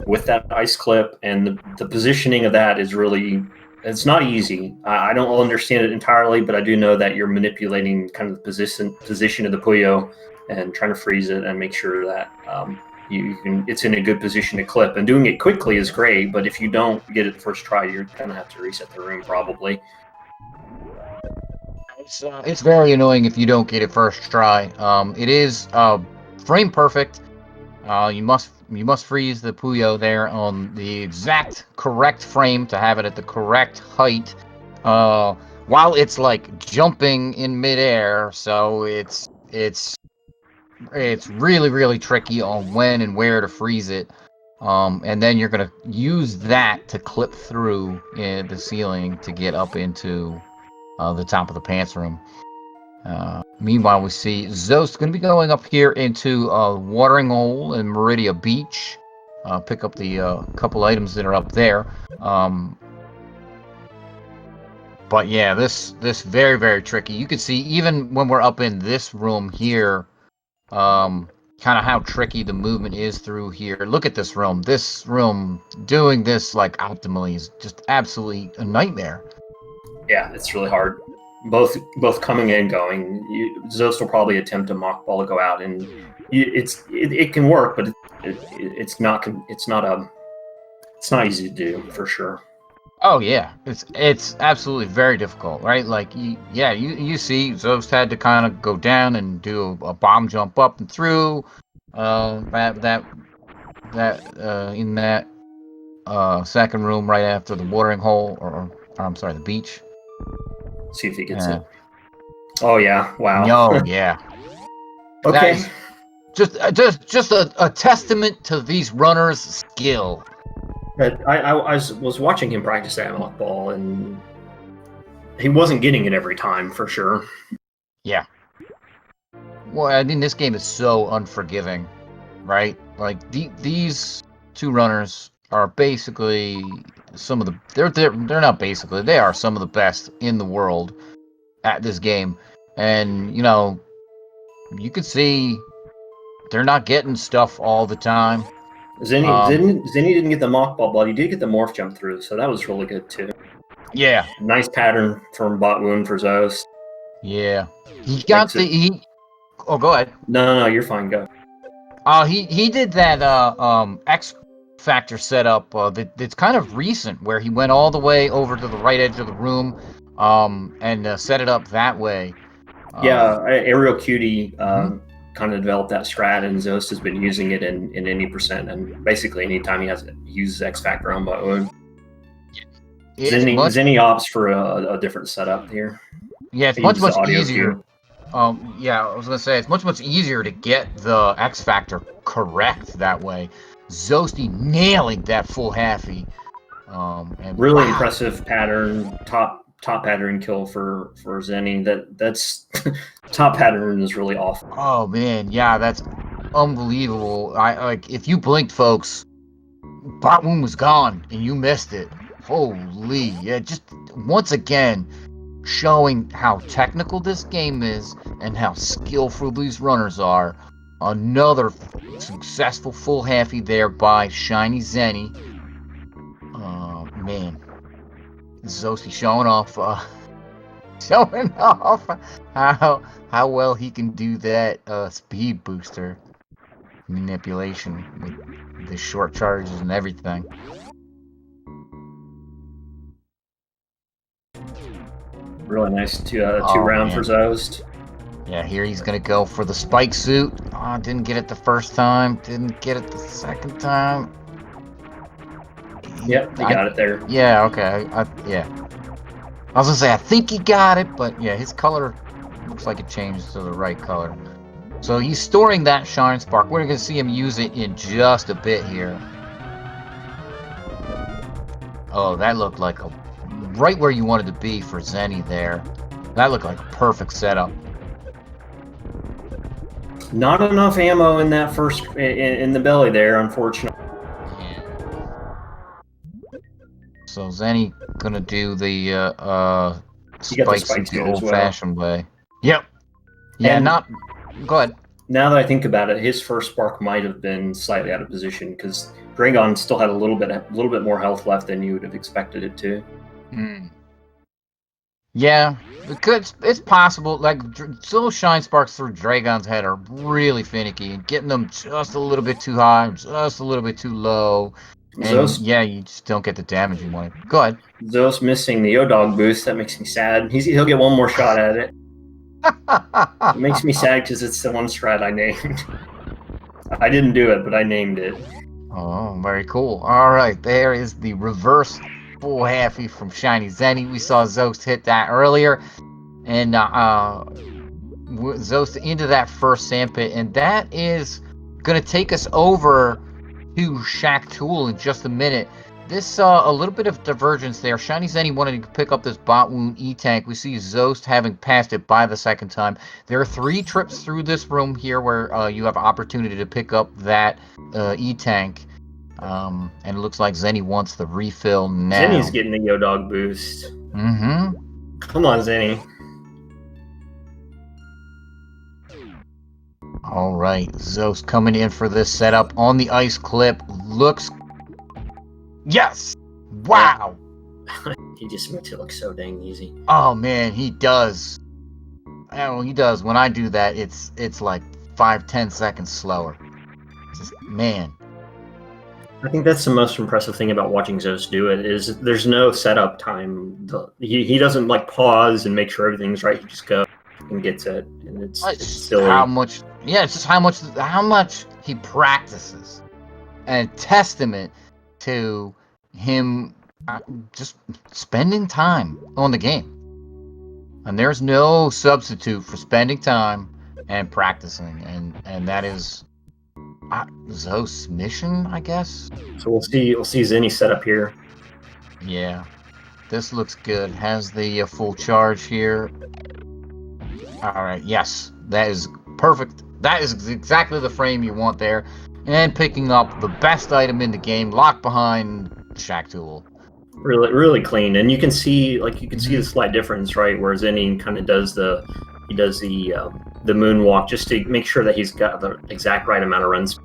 with that Ice Clip, and the positioning of that is really, it's not easy. I don't understand it entirely, but I do know that you're manipulating kind of the position of the Puyo and trying to freeze it and make sure that it's in a good position to clip. And doing it quickly is great, but if you don't get it the first try, you're gonna have to reset the room probably. It's very annoying if you don't get it first try. It is frame perfect. You must freeze the Puyo there on the exact correct frame to have it at the correct height. While it's like jumping in midair, so it's really tricky on when and where to freeze it. And then you're gonna use that to clip through the ceiling to get up into the top of the pants room. Meanwhile, we see Zoast going to be going up here into Watering Hole and Meridia Beach. Pick up the couple items that are up there. But yeah, this very tricky. You can see even when we're up in this room here, kind of how tricky the movement is through here. Look at this room. This room, doing this like optimally is just absolutely a nightmare. Yeah, it's really hard. both coming and going. Zoast will probably attempt a mock ball to go out, and it can work, but it's not easy to do for sure. Oh yeah, it's absolutely very difficult, right? Like you see, Zoast had to kind of go down and do a bomb jump up and through, that in that second room right after the watering hole, or I'm sorry, the beach. See if he gets it. Oh yeah! Wow. No, yeah. Okay. Just a testament to these runners' skill. But I was watching him practice that mock ball, and he wasn't getting it every time for sure. Yeah. Well, I mean, this game is so unforgiving, right? Like these two runners are basically some of the they're not basically, they are some of the best in the world at this game, and you know, you could see they're not getting stuff all the time. Zeni didn't get the mock ball, but he did get the morph jump through, so that was really good too. Yeah. Nice pattern from bot wound for Zoast. Yeah. He got Oh, go ahead. No, you're fine. Go. He did that X Factor setup that's kind of recent, where he went all the way over to the right edge of the room, and set it up that way. Yeah, Aerial Cutie kind of developed that strat, and Zoast has been using it in any percent, and basically anytime he uses X Factor on bot wound. Zeni opts for a different setup here. Yeah, it's much easier. Yeah, I was gonna say it's much easier to get the X Factor correct that way. Zoasty nailing that full halfie. And really impressive pattern, top pattern kill for Zeni. That's top pattern is really awful. Oh man, yeah, that's unbelievable. Like if you blinked, folks, bot wound was gone and you missed it. Holy, yeah, just once again showing how technical this game is and how skillful these runners are. Another successful full halfie there by ShinyZeni. Man, Zoasty showing off how well he can do that speed booster manipulation with the short charges and everything. Really nice two round for Zoast. Yeah, here he's gonna go for the spike suit. Oh, didn't get it the first time. Didn't get it the second time. Yep, he got it there. Yeah, okay. Yeah. I was gonna say I think he got it, but yeah, his color looks like it changes to the right color. So he's storing that Shine Spark. We're gonna see him use it in just a bit here. Oh, that looked like right where you wanted to be for Zeni there. That looked like a perfect setup. Not enough ammo in that first in the belly there, unfortunately. Yeah. So Zeni gonna do the spikes the old-fashioned way. Yep. Yeah, and go ahead. Now that I think about it, his first spark might have been slightly out of position because Dragon still had a little bit more health left than you would have expected it to. Yeah, it's possible. Like, those shine sparks through Dragon's head are really finicky, and getting them just a little bit too high, just a little bit too low. And yeah, you just don't get the damage you want. Go ahead. Zoast missing the O-Dog boost. That makes me sad. He'll get one more shot at it. It makes me sad because it's the one strat I named. I didn't do it, but I named it. Oh, very cool. All right, there is the reverse full halfie from ShinyZeni. We saw Zoast hit that earlier, and Zoast into that first sandpit, and that is gonna take us over to Shaq Tool in just a minute. This a little bit of divergence there. ShinyZeni wanted to pick up this bot wound E-Tank. We see Zoast having passed it by the second time. There are 3 trips through this room here where you have opportunity to pick up that E-Tank. And it looks like Zeni wants the refill now. Zeni's getting the O-Dog boost. Mm-hmm. Come on, Zeni. All right, Zoast coming in for this setup on the ice clip. Looks... Yes! Wow! He just makes it look so dang easy. Oh man, he does. Oh, he does. When I do that, it's like 5-10 seconds slower. Just man. I think that's the most impressive thing about watching Zoast do it is there's no setup time. He doesn't like pause and make sure everything's right. He just goes and gets it, and it's silly. How much? Yeah, it's just how much he practices, and testament to him just spending time on the game. And there's no substitute for spending time and practicing, and that is Zoast's mission, I guess. So we'll see Zenny set up here. Yeah, this looks good. Has the full charge here. All right, yes, that is perfect. That is exactly the frame you want there. And picking up the best item in the game, locked behind Shack Tool. Really clean, and you can see the slight difference, right? Where Zenny kind of does the moonwalk just to make sure that he's got the exact right amount of runs.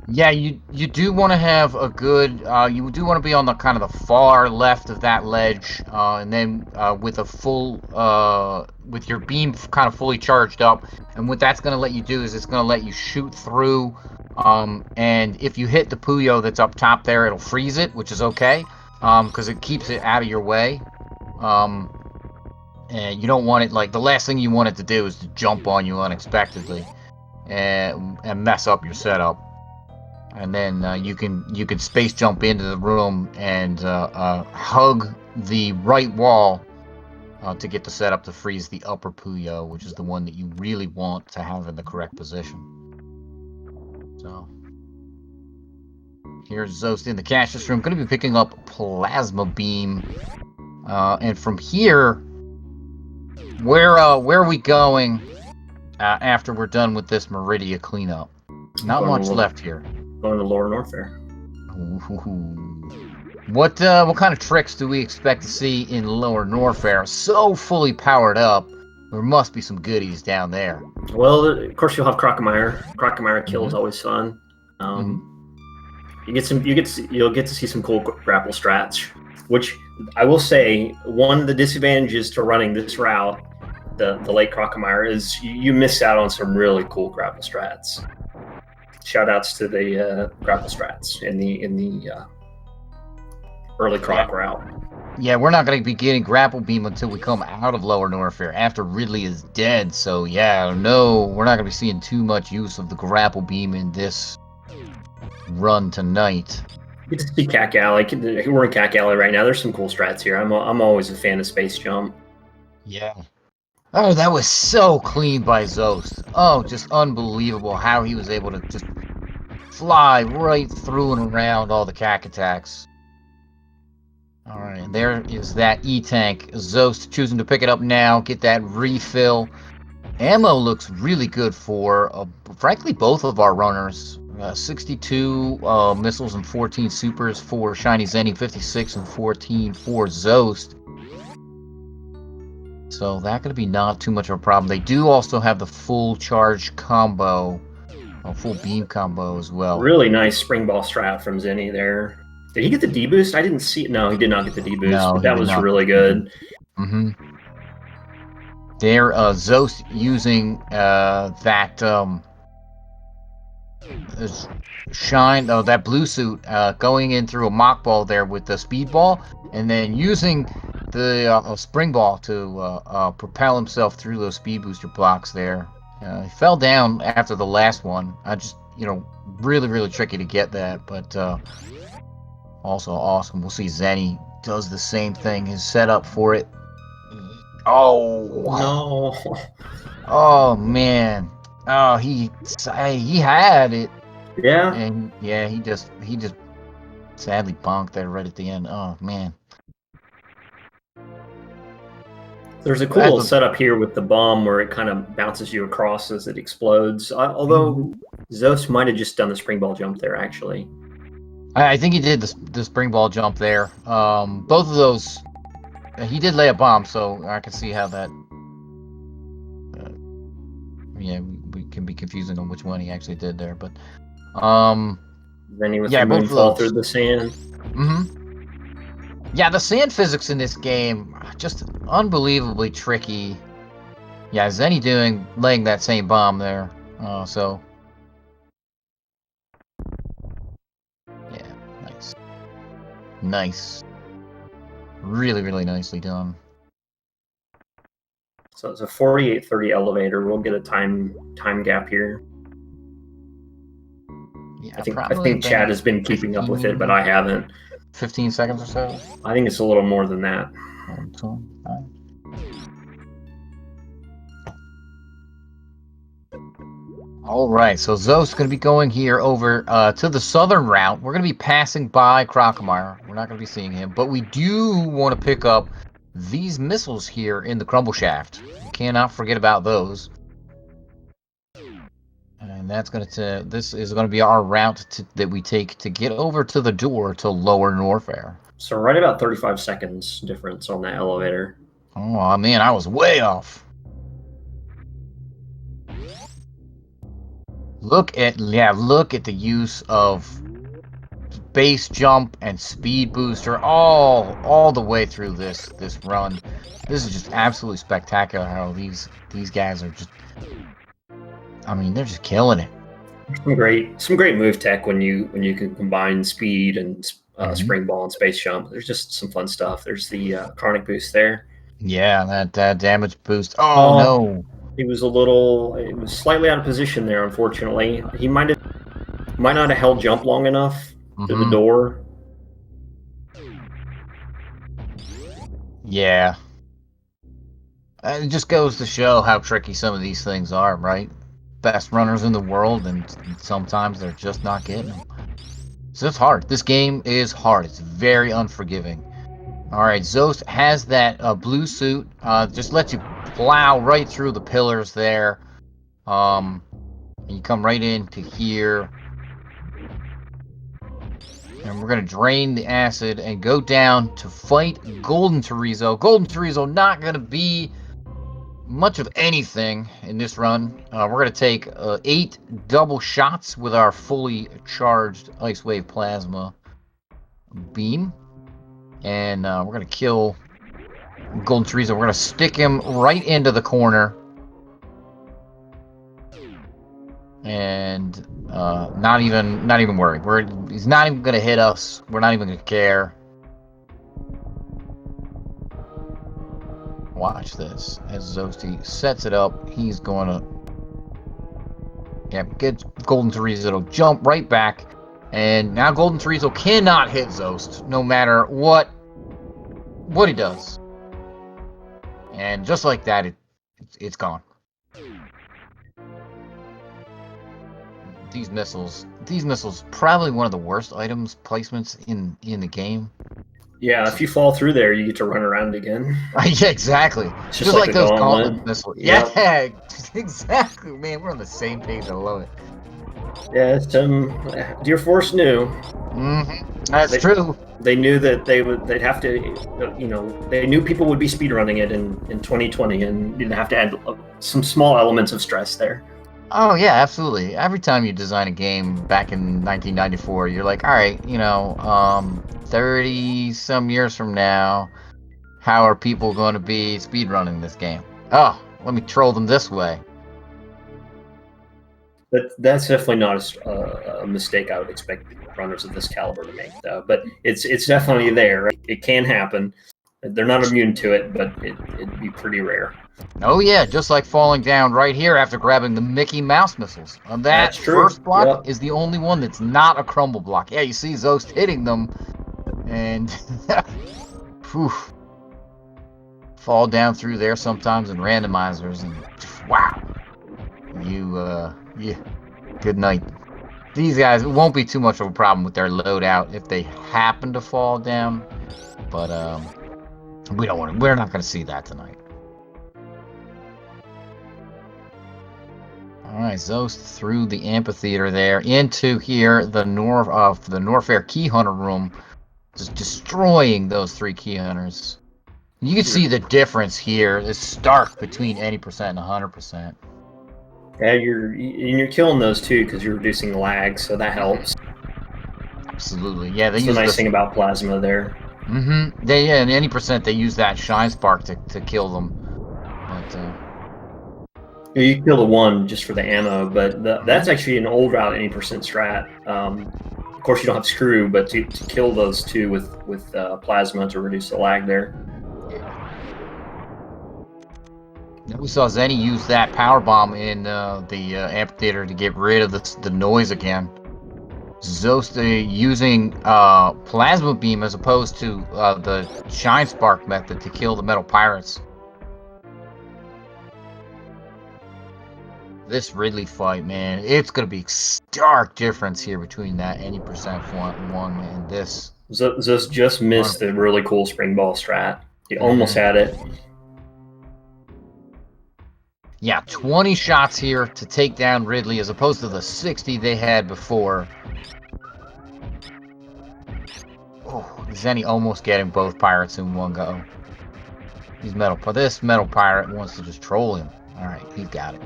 Yeah, you do want to have a good. You do want to be on the kind of the far left of that ledge, and then with a full, with your beam kind of fully charged up. And what that's going to let you do is it's going to let you shoot through. And if you hit the Puyo that's up top there, it'll freeze it, which is okay, because it keeps it out of your way. And you don't want it, like, the last thing you want it to do is to jump on you unexpectedly and mess up your setup. And then you can space jump into the room and hug the right wall to get the setup to freeze the upper Puyo, which is the one that you really want to have in the correct position. So here's Zoast in the caches room. Going to be picking up Plasma Beam, and from here, where are we going after we're done with this Meridia cleanup? Not much left here. Going to Lower Norfair. What kind of tricks do we expect to see in Lower Norfair? So fully powered up, there must be some goodies down there. Well, of course you'll have Crocomire. Crocomire kill is always fun. You'll get to see some cool grapple strats, which I will say one of the disadvantages to running this route, the late Crocomire, is you miss out on some really cool grapple strats. Shout outs to the grapple strats in the early Croc route. Yeah, we're not going to be getting Grapple Beam until we come out of Lower Norfair, after Ridley is dead. So yeah, no, we're not going to be seeing too much use of the Grapple Beam in this run tonight. You get to see Cack Alley. We're in Cack Alley right now. There's some cool strats here. I'm always a fan of Space Jump. Yeah. Oh, that was so clean by Zoast. Oh, just unbelievable how he was able to just fly right through and around all the Cack attacks. Alright, and there is that E-Tank. Zoast choosing to pick it up now, get that refill. Ammo looks really good for, frankly, both of our runners. 62 missiles and 14 supers for ShinyZeni, 56 and 14 for Zoast. So that going to be not too much of a problem. They do also have the full charge combo, full beam combo as well. Really nice spring ball strat from Zenny there. Did he get the D-boost? I didn't see it. No, he did not get the D-boost, no, but that was really good. There, Zoast using that that blue suit, going in through a mock ball there with the speed ball, and then using the spring ball to propel himself through those speed booster blocks there. He fell down after the last one. I just, really, really tricky to get that, but also awesome. We'll see Zenny does the same thing. His setup for it. Oh no! Oh man! Oh, he had it. Yeah. And yeah, he just sadly bonked there right at the end. Oh man. There's a cool setup here with the bomb where it kind of bounces you across as it explodes. Although Zoast might have just done the spring ball jump there, actually. I think he did the spring ball jump there. Both of those, he did lay a bomb, so I can see how that. Yeah, we can be confusing on which one he actually did there, but then he was the moonfall through the sand. Yeah, the sand physics in this game are just unbelievably tricky. Yeah, Zeni laying that same bomb there. So yeah, nice, nice, really, really nicely done. So it's a 48:30 elevator. We'll get a time gap here. Yeah, I think Chad has been keeping up with it, but I haven't. 15 seconds or so. I think it's a little more than that. All right, so Zoast's going to be going here over to the southern route. We're going to be passing by Crocomire. We're not going to be seeing him, but we do want to pick up these missiles here in the crumble shaft. We cannot forget about those. And that's going to this is going to be our route that we take to get over to the door to Lower Norfair. So right about 35 seconds difference on that elevator. Oh man, I was way off. Look at the use of base jump and speed booster all the way through this run. This is just absolutely spectacular how these guys are just, I mean, they're just killing it. Some great move tech when you can combine speed and spring ball and space jump. There's just some fun stuff. There's the chronic boost there. Yeah, that damage boost. Oh no. It was slightly out of position there, unfortunately. He might not have held jump long enough to the door. Yeah. It just goes to show how tricky some of these things are, right? Best runners in the world, and sometimes they're just not getting them. So it's hard. This game is hard. It's very unforgiving. All right, Zoast has that blue suit. Just lets you plow right through the pillars there. And you come right into here. And we're going to drain the acid and go down to fight Golden Chorizo. Golden Chorizo not going to be much of anything in this run. We're going to take 8 double shots with our fully charged Ice Wave Plasma beam. And we're going to kill Golden Chorizo. We're going to stick him right into the corner. And not even worried. He's not even going to hit us. We're not even going to care. Watch this. As Zoasty sets it up, he's going to get Golden Chorizo to jump right back. And now Golden Chorizo cannot hit Zoast, no matter what he does. And just like that, it's gone. These missiles, probably one of the worst items placements in the game. Yeah, if you fall through there, you get to run around again. Yeah, exactly. Just like those gauntlet missiles. Yep. Yeah, exactly. Man, we're on the same page. I love it. Yeah, Deer Force knew. That's true. They knew that they'd have to, they knew people would be speedrunning it in 2020, and you'd have to add some small elements of stress there. Oh yeah, absolutely. Every time you design a game back in 1994, you're like, all right, 30 some years from now, how are people going to be speedrunning this game? Oh, let me troll them this way. But that's definitely not a mistake I would expect runners of this caliber to make, though. But it's definitely there. Right? It can happen. They're not immune to it, but it'd be pretty rare. Oh yeah, just like falling down right here after grabbing the Mickey Mouse missiles. That first block is the only one that's not a crumble block. Yeah, you see Zoast hitting them, and fall down through there sometimes in randomizers, and wow, yeah, good night. These guys, it won't be too much of a problem with their loadout if they happen to fall down, but we're not going to see that tonight. All right, Zoast through the amphitheater there into here, the Norfair Key Hunter room, just destroying those 3 Key Hunters. You can see the difference here is stark between 80% and 100%. Yeah, you're killing those too because you're reducing lag, so that helps. Absolutely, yeah. That's the nice thing about plasma there. Yeah, and any percent they use that shine spark to kill them. But You kill the one just for the ammo, but that's actually an old route any percent strat. Of course, you don't have screw, but to kill those two with plasma to reduce the lag there. we saw Zenny use that power bomb in the amphitheater to get rid of the noise again. Zoast using plasma beam as opposed to the shine spark method to kill the metal pirates. This Ridley fight, man, it's gonna be stark difference here between that any percent one and this. Zoast just missed the really cool spring ball strat. He almost had it. Yeah, 20 shots here to take down Ridley as opposed to the 60 they had before. Oh, Zenny almost getting both pirates in one go. This metal pirate wants to just troll him. All right, he's got it.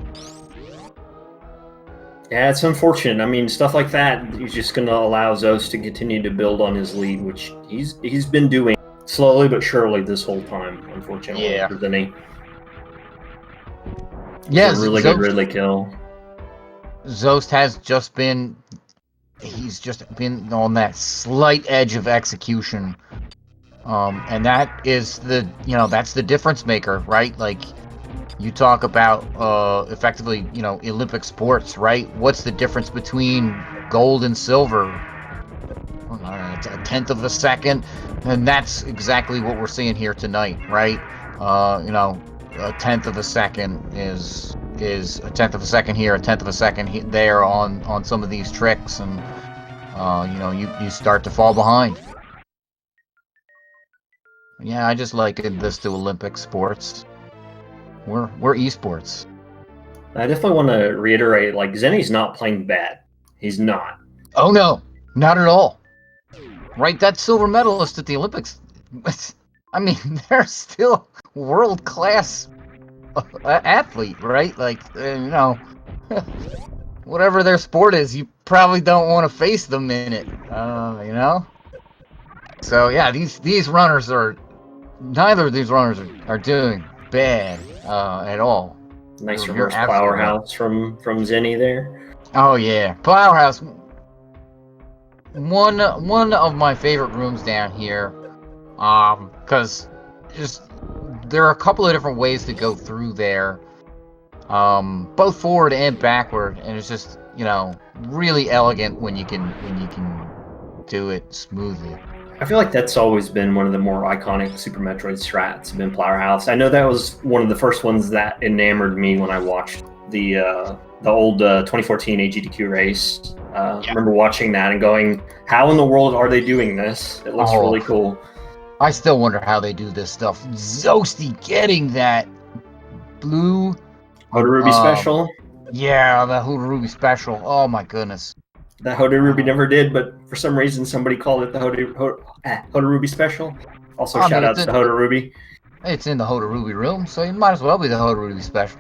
Yeah, it's unfortunate. I mean, stuff like that is just going to allow Zoast to continue to build on his lead, which he's been doing slowly but surely this whole time. Unfortunately, yeah. For Zenny. Yes, a really good Ridley kill. Zoast has just been. He's just been on that slight edge of execution, and that is that's the difference maker, right? Like. You talk about effectively, Olympic sports, right? What's the difference between gold and silver? A tenth of a second, and that's exactly what we're seeing here tonight, right? A tenth of a second is a tenth of a second here, a tenth of a second there on some of these tricks, and you start to fall behind. Yeah, I just liken this to Olympic sports. We're esports. I definitely want to reiterate, like, Zenny's not playing bad. He's not. Oh no, not at all. Right, that silver medalist at the Olympics. I mean, they're still world-class athlete, right? Like, whatever their sport is, you probably don't want to face them in it. So yeah, these runners neither of these runners are doing bad at all. Nice reverse powerhouse from Zenny there. Oh yeah, powerhouse. One of my favorite rooms down here, because there are a couple of different ways to go through there, both forward and backward, and it's just really elegant when you can do it smoothly. I feel like that's always been one of the more iconic Super Metroid strats, been Powerhouse. I know that was one of the first ones that enamored me when I watched the old 2014 AGDQ race. I remember watching that and going, how in the world are they doing this? It looks really cool. I still wonder how they do this stuff. Zoasty getting that blue Hodarubi special. Yeah, the Hodarubi special. Oh my goodness. That Hodarubi never did, but for some reason somebody called it the Hodarubi special. Also, shout out to Hodarubi. It's in the Hodarubi room, so it might as well be the Hodarubi special.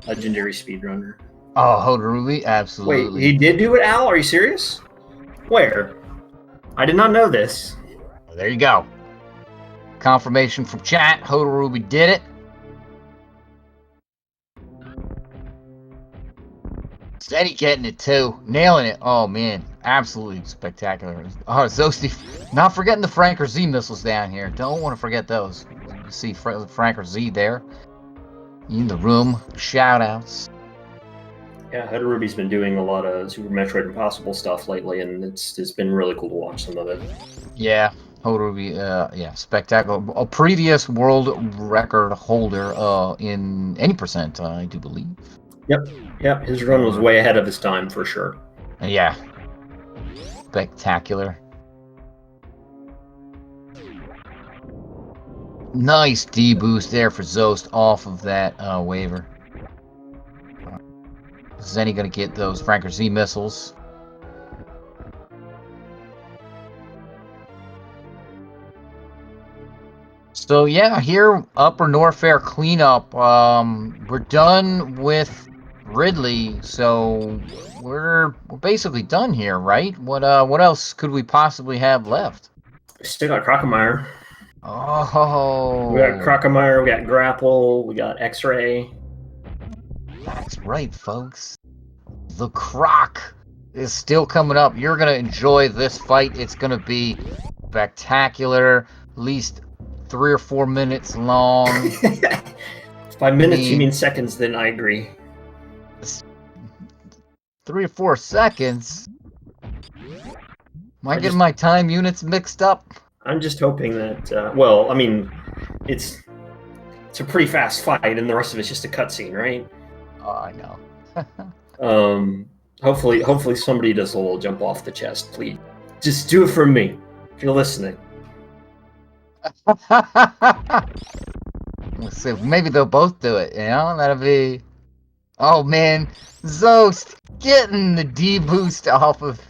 Legendary speedrunner. Oh, Hodarubi, absolutely. Wait, he did do it, Al? Are you serious? Where? I did not know this. Well, there you go. Confirmation from chat. Hodarubi did it. Steady getting it too, nailing it. Oh man, absolutely spectacular. Oh, Zoasty, not forgetting the Franker Z missiles down here. Don't want to forget those. You see Franker Z there in the room. Shout outs. Yeah, Hodarubi's been doing a lot of Super Metroid Impossible stuff lately, and it's been really cool to watch some of it. Yeah, Hodarubi, spectacular. A previous world record holder in any percent, I do believe. Yep, his run was way ahead of his time, for sure. Yeah. Spectacular. Nice D-boost there for Zoast off of that waiver. Zenny gonna get those Franker Z missiles. So yeah, here Upper Norfair cleanup. We're done with Ridley, so we're basically done here, right? What else could we possibly have left? Still got Crocomire. We got Oh, Crocomire, we got Grapple, we got X-Ray. that's right, folks. The Croc is still coming up. You're gonna enjoy this fight. It's gonna be spectacular. At least 3 or 4 minutes long. By minutes, you mean- mean seconds, then I agree. 3 or 4 seconds. Am I getting my time units mixed up? I'm just hoping that, well, I mean, it's a pretty fast fight, and the rest of it's just a cutscene, right? Oh, I know. Hopefully somebody does a little jump off the chest, please. Just do it for me, if you're listening. Let's see. Maybe they'll both do it, That'll be... Oh, man. Zoast getting the D-boost off of...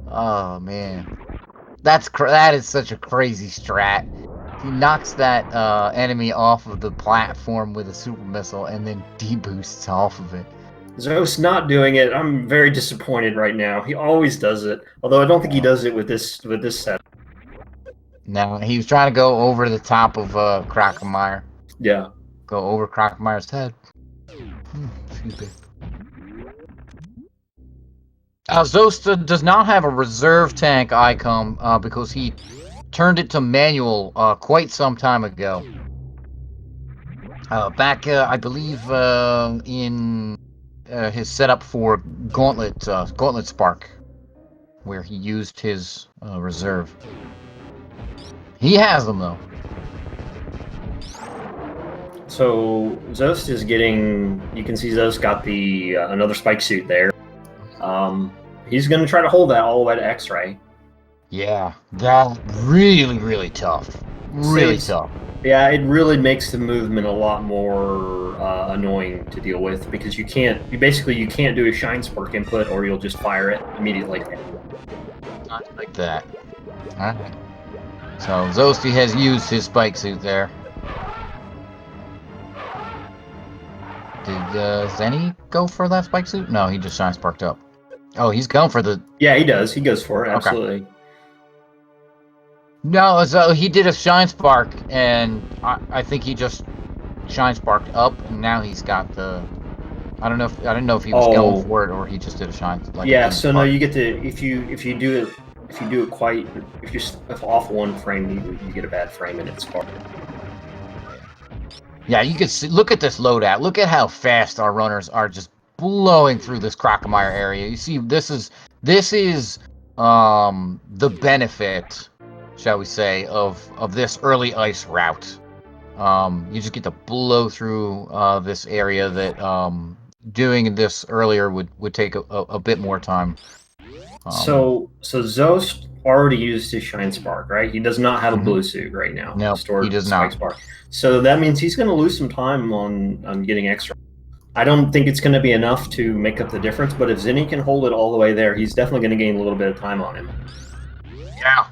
Oh, man. That is such a crazy strat. He knocks that enemy off of the platform with a super missile and then deboosts off of it. Zoast not doing it. I'm very disappointed right now. He always does it, although I don't think he does it with this set. No, he was trying to go over the top of Crocomire. Yeah. Go over Crocomire's head. Excuse me. Zoast does not have a reserve tank icon because he turned it to manual quite some time ago. Back, I believe, in his setup for Gauntlet Spark, where he used his reserve. He has them though. So Zoast is getting. You can see Zoast got the another spike suit there. He's going to try to hold that all the way to X-Ray. Yeah, that really tough. Really tough. Yeah, it really makes the movement a lot more annoying to deal with because you can't do a Shine Spark input or you'll just fire it immediately. Not like that. Alright. So Zoasty has used his spike suit there. Did Zeni go for that spike suit? No, he just Shine Sparked up. Oh, he's going for the... Yeah, he does. He goes for it, absolutely. Okay. No, so he did a Shine Spark, and I think he just Shine Sparked up, and now he's got the... I don't know if he was going for it or he just did a Shine. Like yeah, so no, you get to if you do it quite if you're off one frame, you get a bad frame and it's sparked. Yeah, you can see. Look at this loadout. Look at how fast our runners are just blowing through this Crocomire area. You see, this is the benefit, shall we say, of this early ice route. You just get to blow through this area that doing this earlier would take a bit more time. So Zoast already used his Shine Spark, right? He does not have a blue suit right now. No, he does not. Spark. So that means he's going to lose some time on getting extra. I don't think it's going to be enough to make up the difference, but if Zeni can hold it all the way there, he's definitely going to gain a little bit of time on him. Yeah.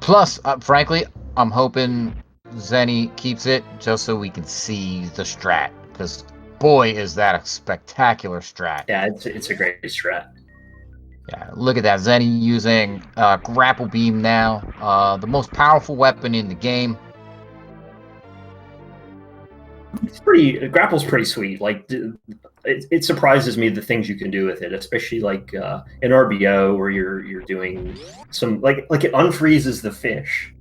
Plus, frankly, I'm hoping Zeni keeps it just so we can see the strat, because boy, is that a spectacular strat. Yeah, it's a great strat. Yeah, look at that. Zeni using Grapple Beam now, the most powerful weapon in the game. Grapple's pretty sweet. Like, it surprises me the things you can do with it, especially like in RBO where you're doing some like it unfreezes the fish.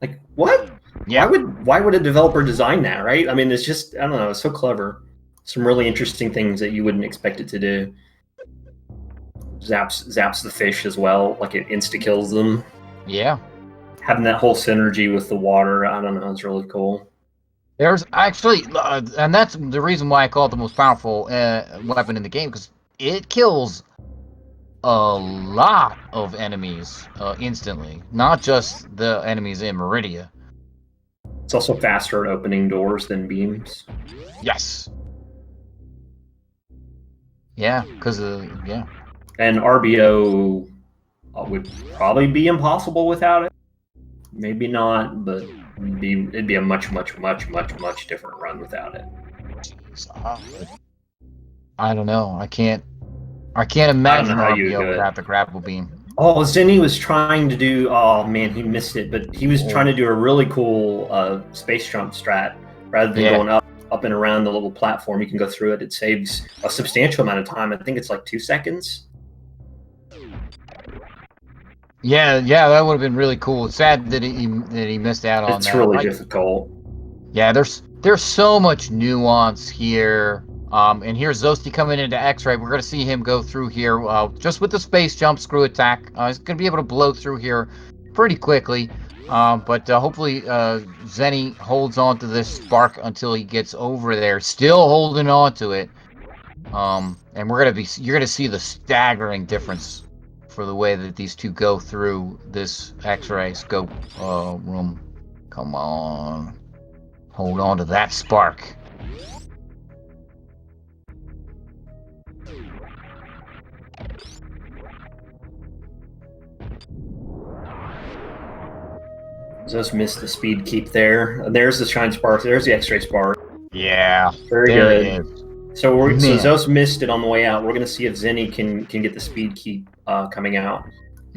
Like, what? Yeah. Why would a developer design that, right? I mean, it's just, I don't know, it's so clever. Some really interesting things that you wouldn't expect it to do. Zaps the fish as well, like it insta kills them. Yeah. Having that whole synergy with the water, I don't know, it's really cool. There's actually, and that's the reason why I call it the most powerful weapon in the game, because it kills a lot of enemies instantly, not just the enemies in Meridia. It's also faster at opening doors than beams. Yes. Yeah, because yeah. And RBO would probably be impossible without it. Maybe not, but it'd be a much different run without it. I don't know. I can't imagine how you RBO without the grapple beam. Oh, Zenny was trying to do. Oh man, he missed it. But he was trying to do a really cool space jump strat rather than going up and around the little platform. You can go through it. It saves a substantial amount of time. I think it's like 2 seconds. Yeah, that would have been really cool. It's sad that he missed out on that. It's really difficult. Yeah, there's so much nuance here. And here's Zoasty coming into X-Ray. We're gonna see him go through here just with the space jump screw attack. He's gonna be able to blow through here pretty quickly. But hopefully Zenny holds on to this spark until he gets over there. Still holding on to it. And you're gonna see the staggering difference for the way that these two go through this X-ray scope room. Come on. Hold on to that spark. Just missed the speed keep there. There's the shine spark. There's the X-ray spark. Yeah, very good. So Zoast missed it on the way out. We're going to see if Zenny can get the speed keep coming out.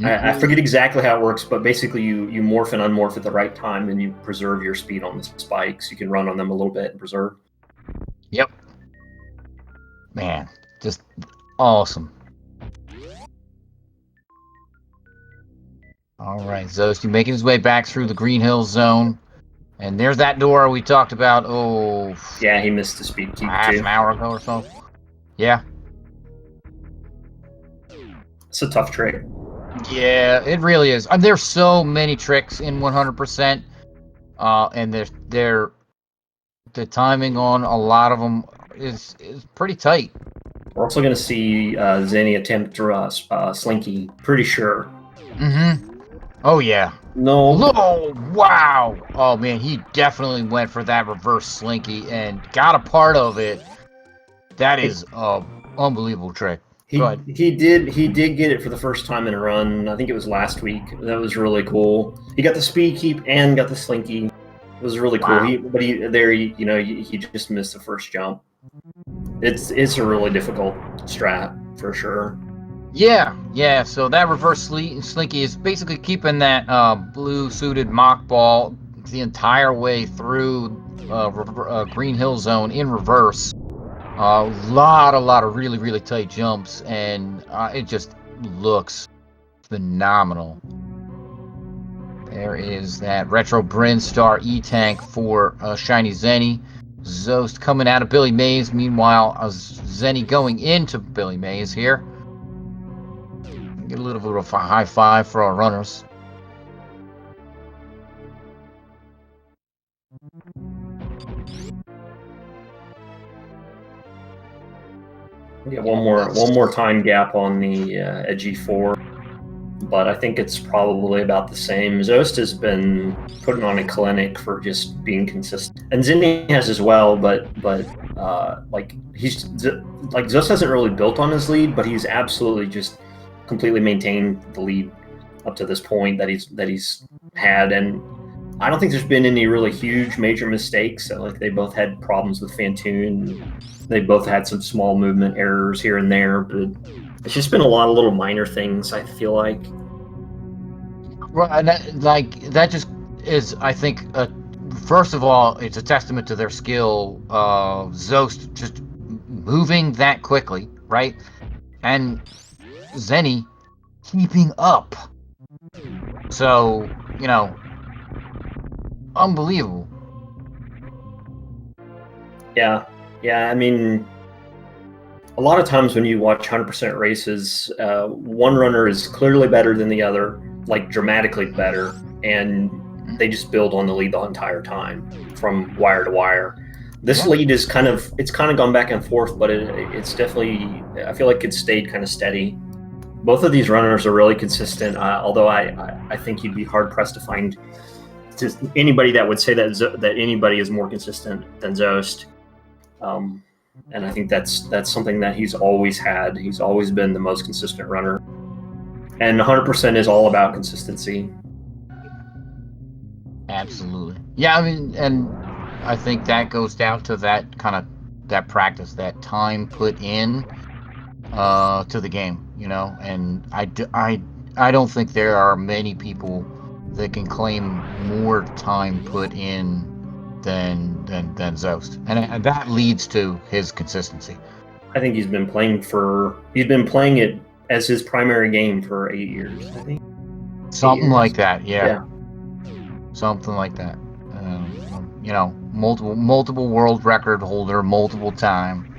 I forget exactly how it works, but basically you morph and unmorph at the right time, and you preserve your speed on the spikes. You can run on them a little bit and preserve. Yep. Man, just awesome. All right, Zoast, making his way back through the Green Hills zone. And there's that door we talked about. Oh. Yeah, he missed the speed keep half an hour ago or so. Yeah. It's a tough trick. Yeah, it really is. There's so many tricks in 100%. And the timing on a lot of them is pretty tight. We're also going to see Zenny attempt to Slinky, pretty sure. Mm-hmm. Oh, yeah. No. Oh, wow. Oh, man, he definitely went for that reverse Slinky and got a part of it. That is an unbelievable trick. He did get it for the first time in a run. I think it was last week. That was really cool. He got the speed keep and got the Slinky. It was really cool. Wow. He just missed the first jump. It's a really difficult strat for sure. Yeah. So that reverse Slinky is basically keeping that blue suited mock ball the entire way through Green Hill Zone in reverse. A lot of really, really tight jumps, and it just looks phenomenal. There is that Retro Brinstar E-Tank for ShinyZeni. Zoast coming out of Billy Mays. Meanwhile, Zenny going into Billy Mays here. Get a little bit of a high five for our runners. Yeah, one more time gap on the edgy 4, but I think it's probably about the same. Zoast has been putting on a clinic for just being consistent, and Zenny has as well. But Zoast hasn't really built on his lead, but he's absolutely just completely maintained the lead up to this point that he's had, and I don't think there's been any really huge major mistakes. Like, they both had problems with Fantoon. They both had some small movement errors here and there, but it's just been a lot of little minor things, I feel like. Well, and that just is, I think, first of all, it's a testament to their skill. Zoast just moving that quickly, right? And Zenny keeping up. So, unbelievable. Yeah, I mean, a lot of times when you watch 100% races, one runner is clearly better than the other, like dramatically better, and they just build on the lead the entire time from wire to wire. This lead is kind of gone back and forth, but it's definitely, I feel like it's stayed kind of steady. Both of these runners are really consistent, although I think you'd be hard-pressed to find just anybody that would say that anybody is more consistent than Zoast. And I think that's something that he's always had. He's always been the most consistent runner. And 100% is all about consistency. Absolutely. Yeah, I mean, and I think that goes down to that kind of that practice, that time put in to the game, and I don't think there are many people that can claim more time put in than Zoast, and that leads to his consistency. I think he's been playing it as his primary game for 8 years. I think Something 8 years. like that, yeah. Something like that. You know, multiple world record holder, multiple time.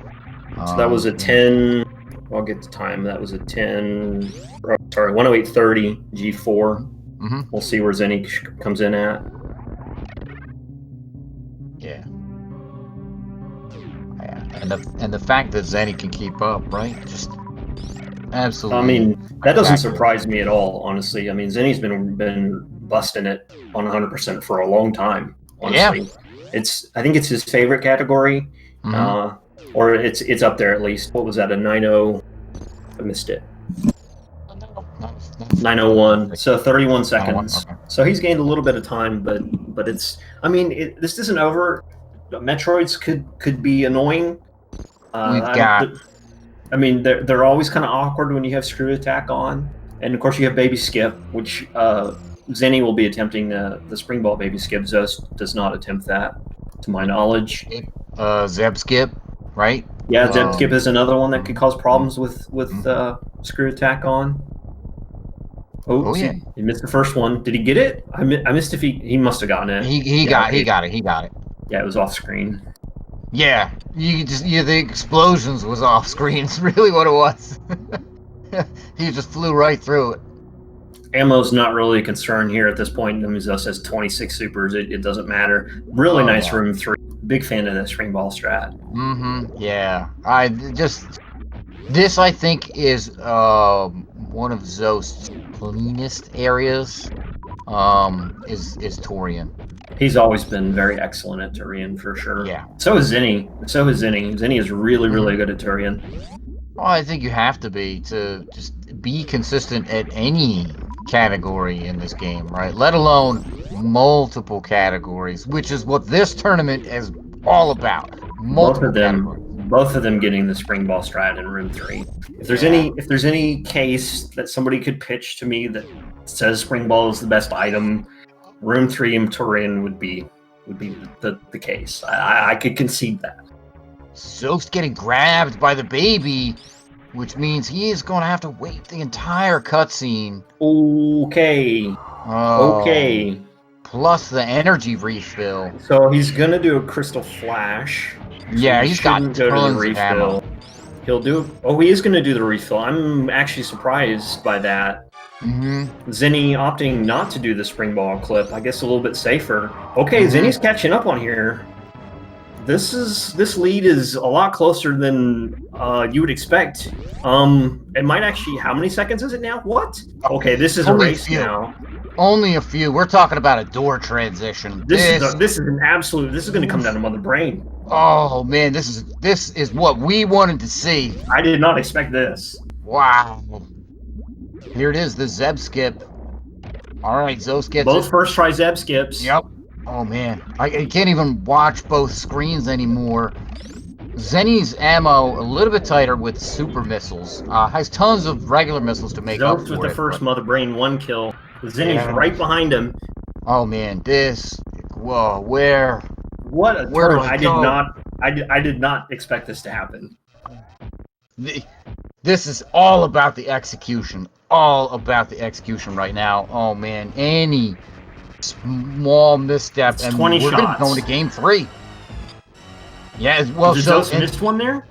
So that was a 10. I'll get the time. That was a 10. Sorry, 108.30 G4. Mm-hmm. We'll see where Zeni comes in at. Yeah. And the fact that Zeni can keep up, right? Just absolutely. I mean, that doesn't surprise me at all, honestly. I mean, Zeni's been busting it on 100% for a long time. Honestly, yeah. I think it's his favorite category, or it's up there at least. What was that? A 9.0? I missed it. 9:01. So 31 seconds. Okay. So he's gained a little bit of time, but it's. I mean, this isn't over. Metroids could be annoying. I mean, they're always kind of awkward when you have screw attack on, and of course you have baby skip, which Zeni will be attempting the spring ball baby skip. Zoast does not attempt that, to my knowledge. Zeb skip, right? Yeah, Zeb skip is another one that could cause problems with screw attack on. Oh yeah, he missed the first one. Did he get it? I missed if he must have gotten it. He got it. Yeah, it was off screen. Yeah, the explosions was off screen. It's really what it was. He just flew right through it. Ammo's not really a concern here at this point. I mean, Zoast has 26 supers. It doesn't matter. Really nice room 3. Big fan of that spring ball strat. Yeah. This I think is one of Zoast's cleanest areas. Is Torian. He's always been very excellent at Turian, for sure. Yeah. So is Zeni. Zeni is really, really good at Turian. Well, I think you have to be to just be consistent at any category in this game, right? Let alone multiple categories, which is what this tournament is all about. Both of them getting the spring ball strat in room 3. If there's any case that somebody could pitch to me that says spring ball is the best item, room 3 in Turin would be the case. I could concede that. Zoast getting grabbed by the baby, which means he is going to have to wait the entire cutscene. Okay. Okay. Plus the energy refill. So he's going to do a crystal flash. Yeah, he's got tons of ammo. He'll do. Oh, he is going to do the refill. I'm actually surprised by that. Zeni opting not to do the spring ball clip. I guess a little bit safer. Okay, Zeni's catching up on here. This lead is a lot closer than you would expect. It might actually. How many seconds is it now? What? Okay, this is a race now. Only a few. We're talking about a door transition. This is an absolute. This is going to come down to Mother Brain. Oh man, this is what we wanted to see. I did not expect this. Wow. Here it is, the Zeb skip. All right, Zoast gets both first try Zeb skips. Yep. Oh man, I can't even watch both screens anymore. Zeni's ammo a little bit tighter with super missiles. Has tons of regular missiles to make up for it. Zoast with the first Mother Brain 1 kill. Zeni's right behind him. Oh man, whoa, where? What a turn! I did not expect this to happen. This is all about the execution. All about the execution right now. Oh man, any small misstep and 20 we're shots. Going to game 3. Yeah, well, Zoast missed one there.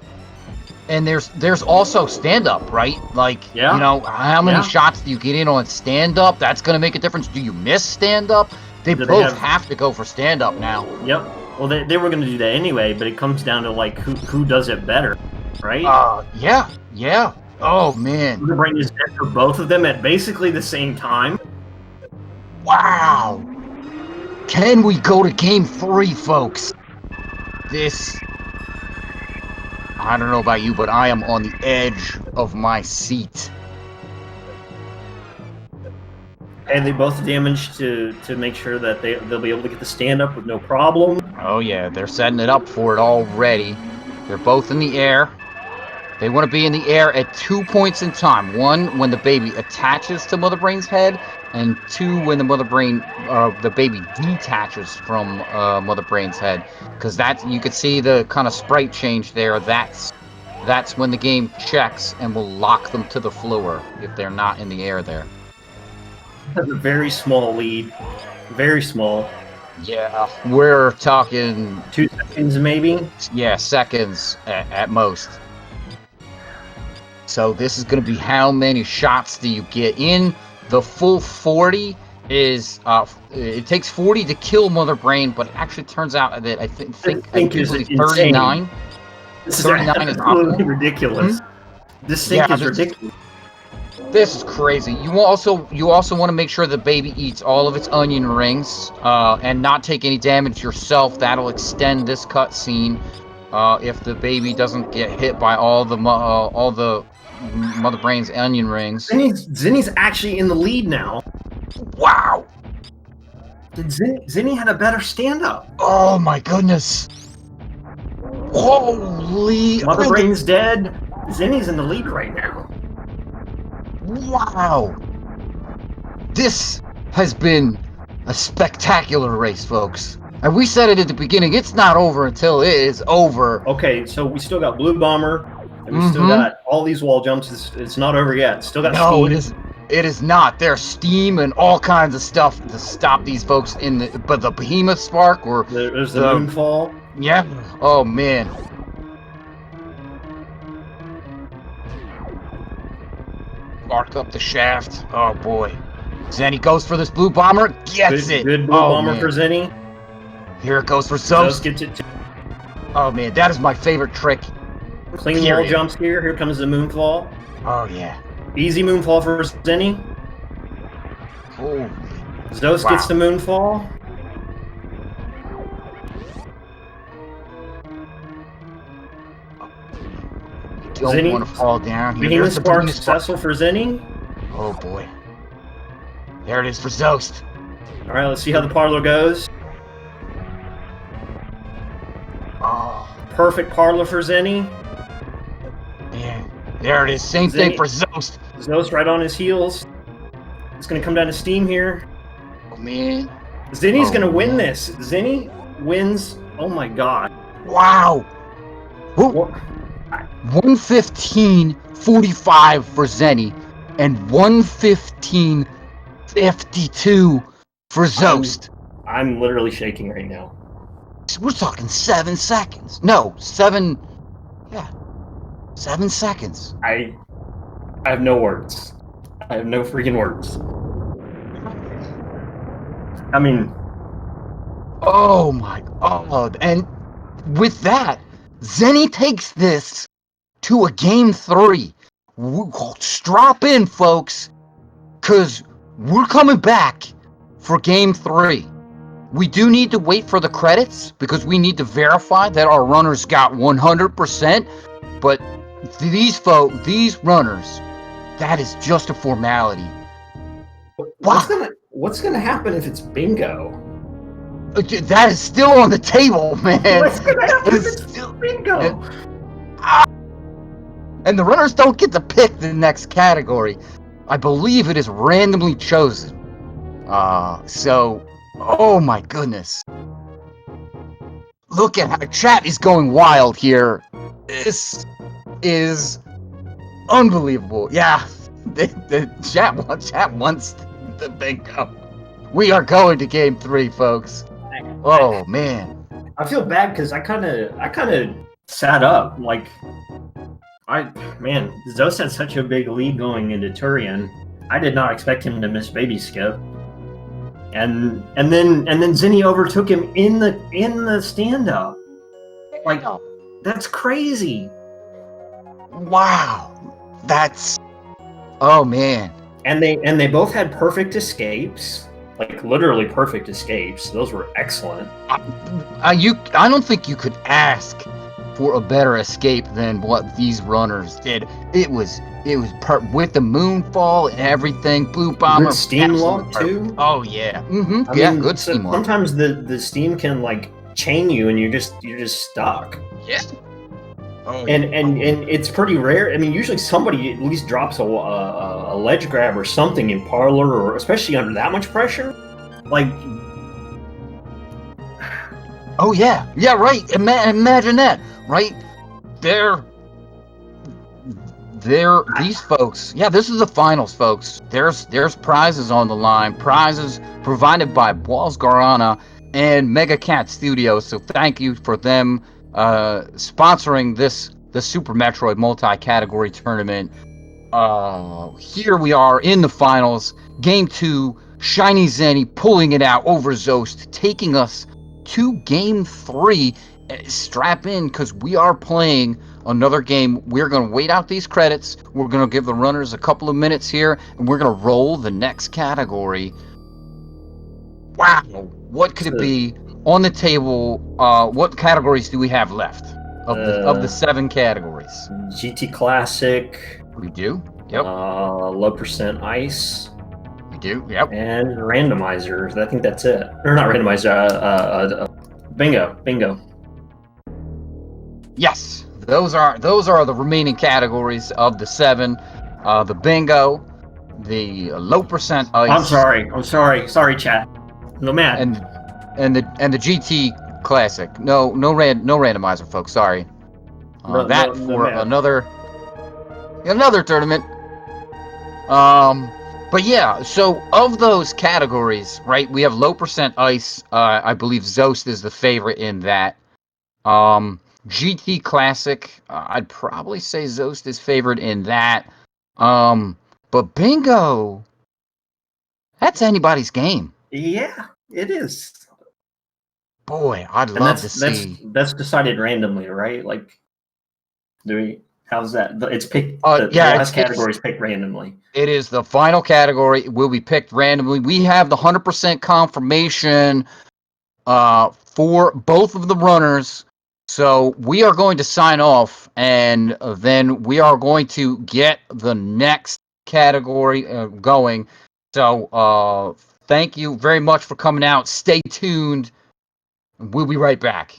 And there's also stand up, right? Like, you know, how many shots do you get in on stand up? That's going to make a difference. Do you miss stand up? They both have to go for stand up now. Yep. Well, they were going to do that anyway, but it comes down to like who does it better, right? Yeah. Oh man. The brain is dead for both of them at basically the same time. Wow. Can we go to game 3, folks? I don't know about you, but I am on the edge of my seat. And they both damaged to make sure that they'll be able to get the stand up with no problem. Oh yeah, they're setting it up for it already. They're both in the air. They want to be in the air at 2 points in time. One, when the baby attaches to Mother Brain's head, and two, when the baby detaches from Mother Brain's head. Because you could see the kind of sprite change there. That's when the game checks and will lock them to the floor if they're not in the air there. That's a very small lead. Very small. Yeah, we're talking 2 seconds maybe. Yeah, seconds at most. So this is going to be how many shots do you get in? The full 40 is it takes 40 to kill Mother Brain, but it actually turns out that I think is 39. This is 39 is absolutely ridiculous. This sync is ridiculous. This is crazy. You also want to make sure the baby eats all of its onion rings and not take any damage yourself. That'll extend this cutscene. If the baby doesn't get hit by all the Mother Brain's onion rings. Zenny's actually in the lead now. Wow! Zenny had a better stand-up. Oh my goodness! Holy! Mother Brain's dead. Zenny's in the lead right now. Wow! This has been a spectacular race, folks. And we said it at the beginning, it's not over until it is over. Okay, so we still got Blue Bomber, and we still got all these wall jumps. It's not over yet. Still got steam. It is not. There's steam and all kinds of stuff to stop these folks but the Behemoth Spark or there's the Moonfall. Yeah. Oh man. Mark up the shaft. Oh boy. Zenny goes for this Blue Bomber. Gets it. Good Blue Bomber for Zenny. Here it goes for Zoast. Zoast gets it too. Oh man, that is my favorite trick. Clean wall jumps here. Here comes the Moonfall. Oh yeah. Easy Moonfall for Zenny. Holy. Zoast gets the Moonfall. Don't want to fall down here. Behemoth Spark successful for Zenny. Oh boy. There it is for Zoast. All right, let's see how the parlor goes. Oh. Perfect parlor for Zenny. Man, there it is. Same thing for Zoast. Zoast right on his heels. It's going to come down to steam here. Oh, man. Zenny's going to win this. Zenny wins. Oh, my God. Wow. 1:15:45 for Zenny and 1:15:52 for Zoast. I'm literally shaking right now. We're talking 7 seconds. No, 7. Yeah. 7 seconds. I have no words. I have no freaking words. I mean, oh my God. And with that, Zenny takes this to a game 3. Strap in, folks, because we're coming back for game 3. We do need to wait for the credits because we need to verify that our runners got 100%. But these runners, that is just a formality. What's gonna happen if it's bingo? That is still on the table, man. What's gonna happen if it's still bingo? And the runners don't get to pick the next category. I believe it is randomly chosen. Oh my goodness. Look at how chat is going wild here. This is unbelievable. Yeah, the chat wants the bingo. We are going to game 3, folks. Oh man. I feel bad because I kind of sat up. Like, Zoast had such a big lead going into Turian. I did not expect him to miss Baby Skip. And then Zenny overtook him in the stand-up. Like, that's crazy. Wow. That's, oh man. And they both had perfect escapes. Like, literally perfect escapes. Those were excellent. I don't think you could ask for a better escape than what these runners did. It was with the moonfall and everything. Blue Bomber, good steam lock too. Oh yeah, good steam lock. Sometimes the steam can like chain you and you're just stuck. Yeah. Oh, and yeah. it's pretty rare. I mean, usually somebody at least drops a ledge grab or something in parlor, or especially under that much pressure. Like, Oh yeah, yeah, right. Imagine that, right? They're these folks. Yeah, this is the finals, folks. There's prizes on the line. Prizes provided by Walls Guarana and Mega Cat Studios. So thank you for them sponsoring the Super Metroid multi-category tournament. Here we are in the finals. Game 2, ShinyZeni pulling it out over Zoast, taking us to Game 3. Strap in, because we are playing another game. We're going to wait out these credits. We're going to give the runners a couple of minutes here, and we're going to roll the next category. Wow, what could it be on the table? What categories do we have left of the 7 categories? GT Classic. We do. Yep. Low percent ice. We do. Yep. And randomizers. I think that's it. Or not randomizer. Bingo. Yes, those are the remaining categories of the 7. The bingo, the low percent ice. I'm sorry, chat. No mad. And the GT Classic. No randomizer, folks. Sorry. For another tournament. But yeah, so of those categories, right? We have low percent ice. I believe Zoast is the favorite in that. GT Classic, I'd probably say Zoast is favored in that. But bingo, that's anybody's game. Yeah, it is. Boy, I'd love to see. That's decided randomly, right? Like, how's that? It's picked. The last category is picked randomly. It is the final category. It will be picked randomly. We have the 100% confirmation for both of the runners. So we are going to sign off, and then we are going to get the next category going. So thank you very much for coming out. Stay tuned. We'll be right back.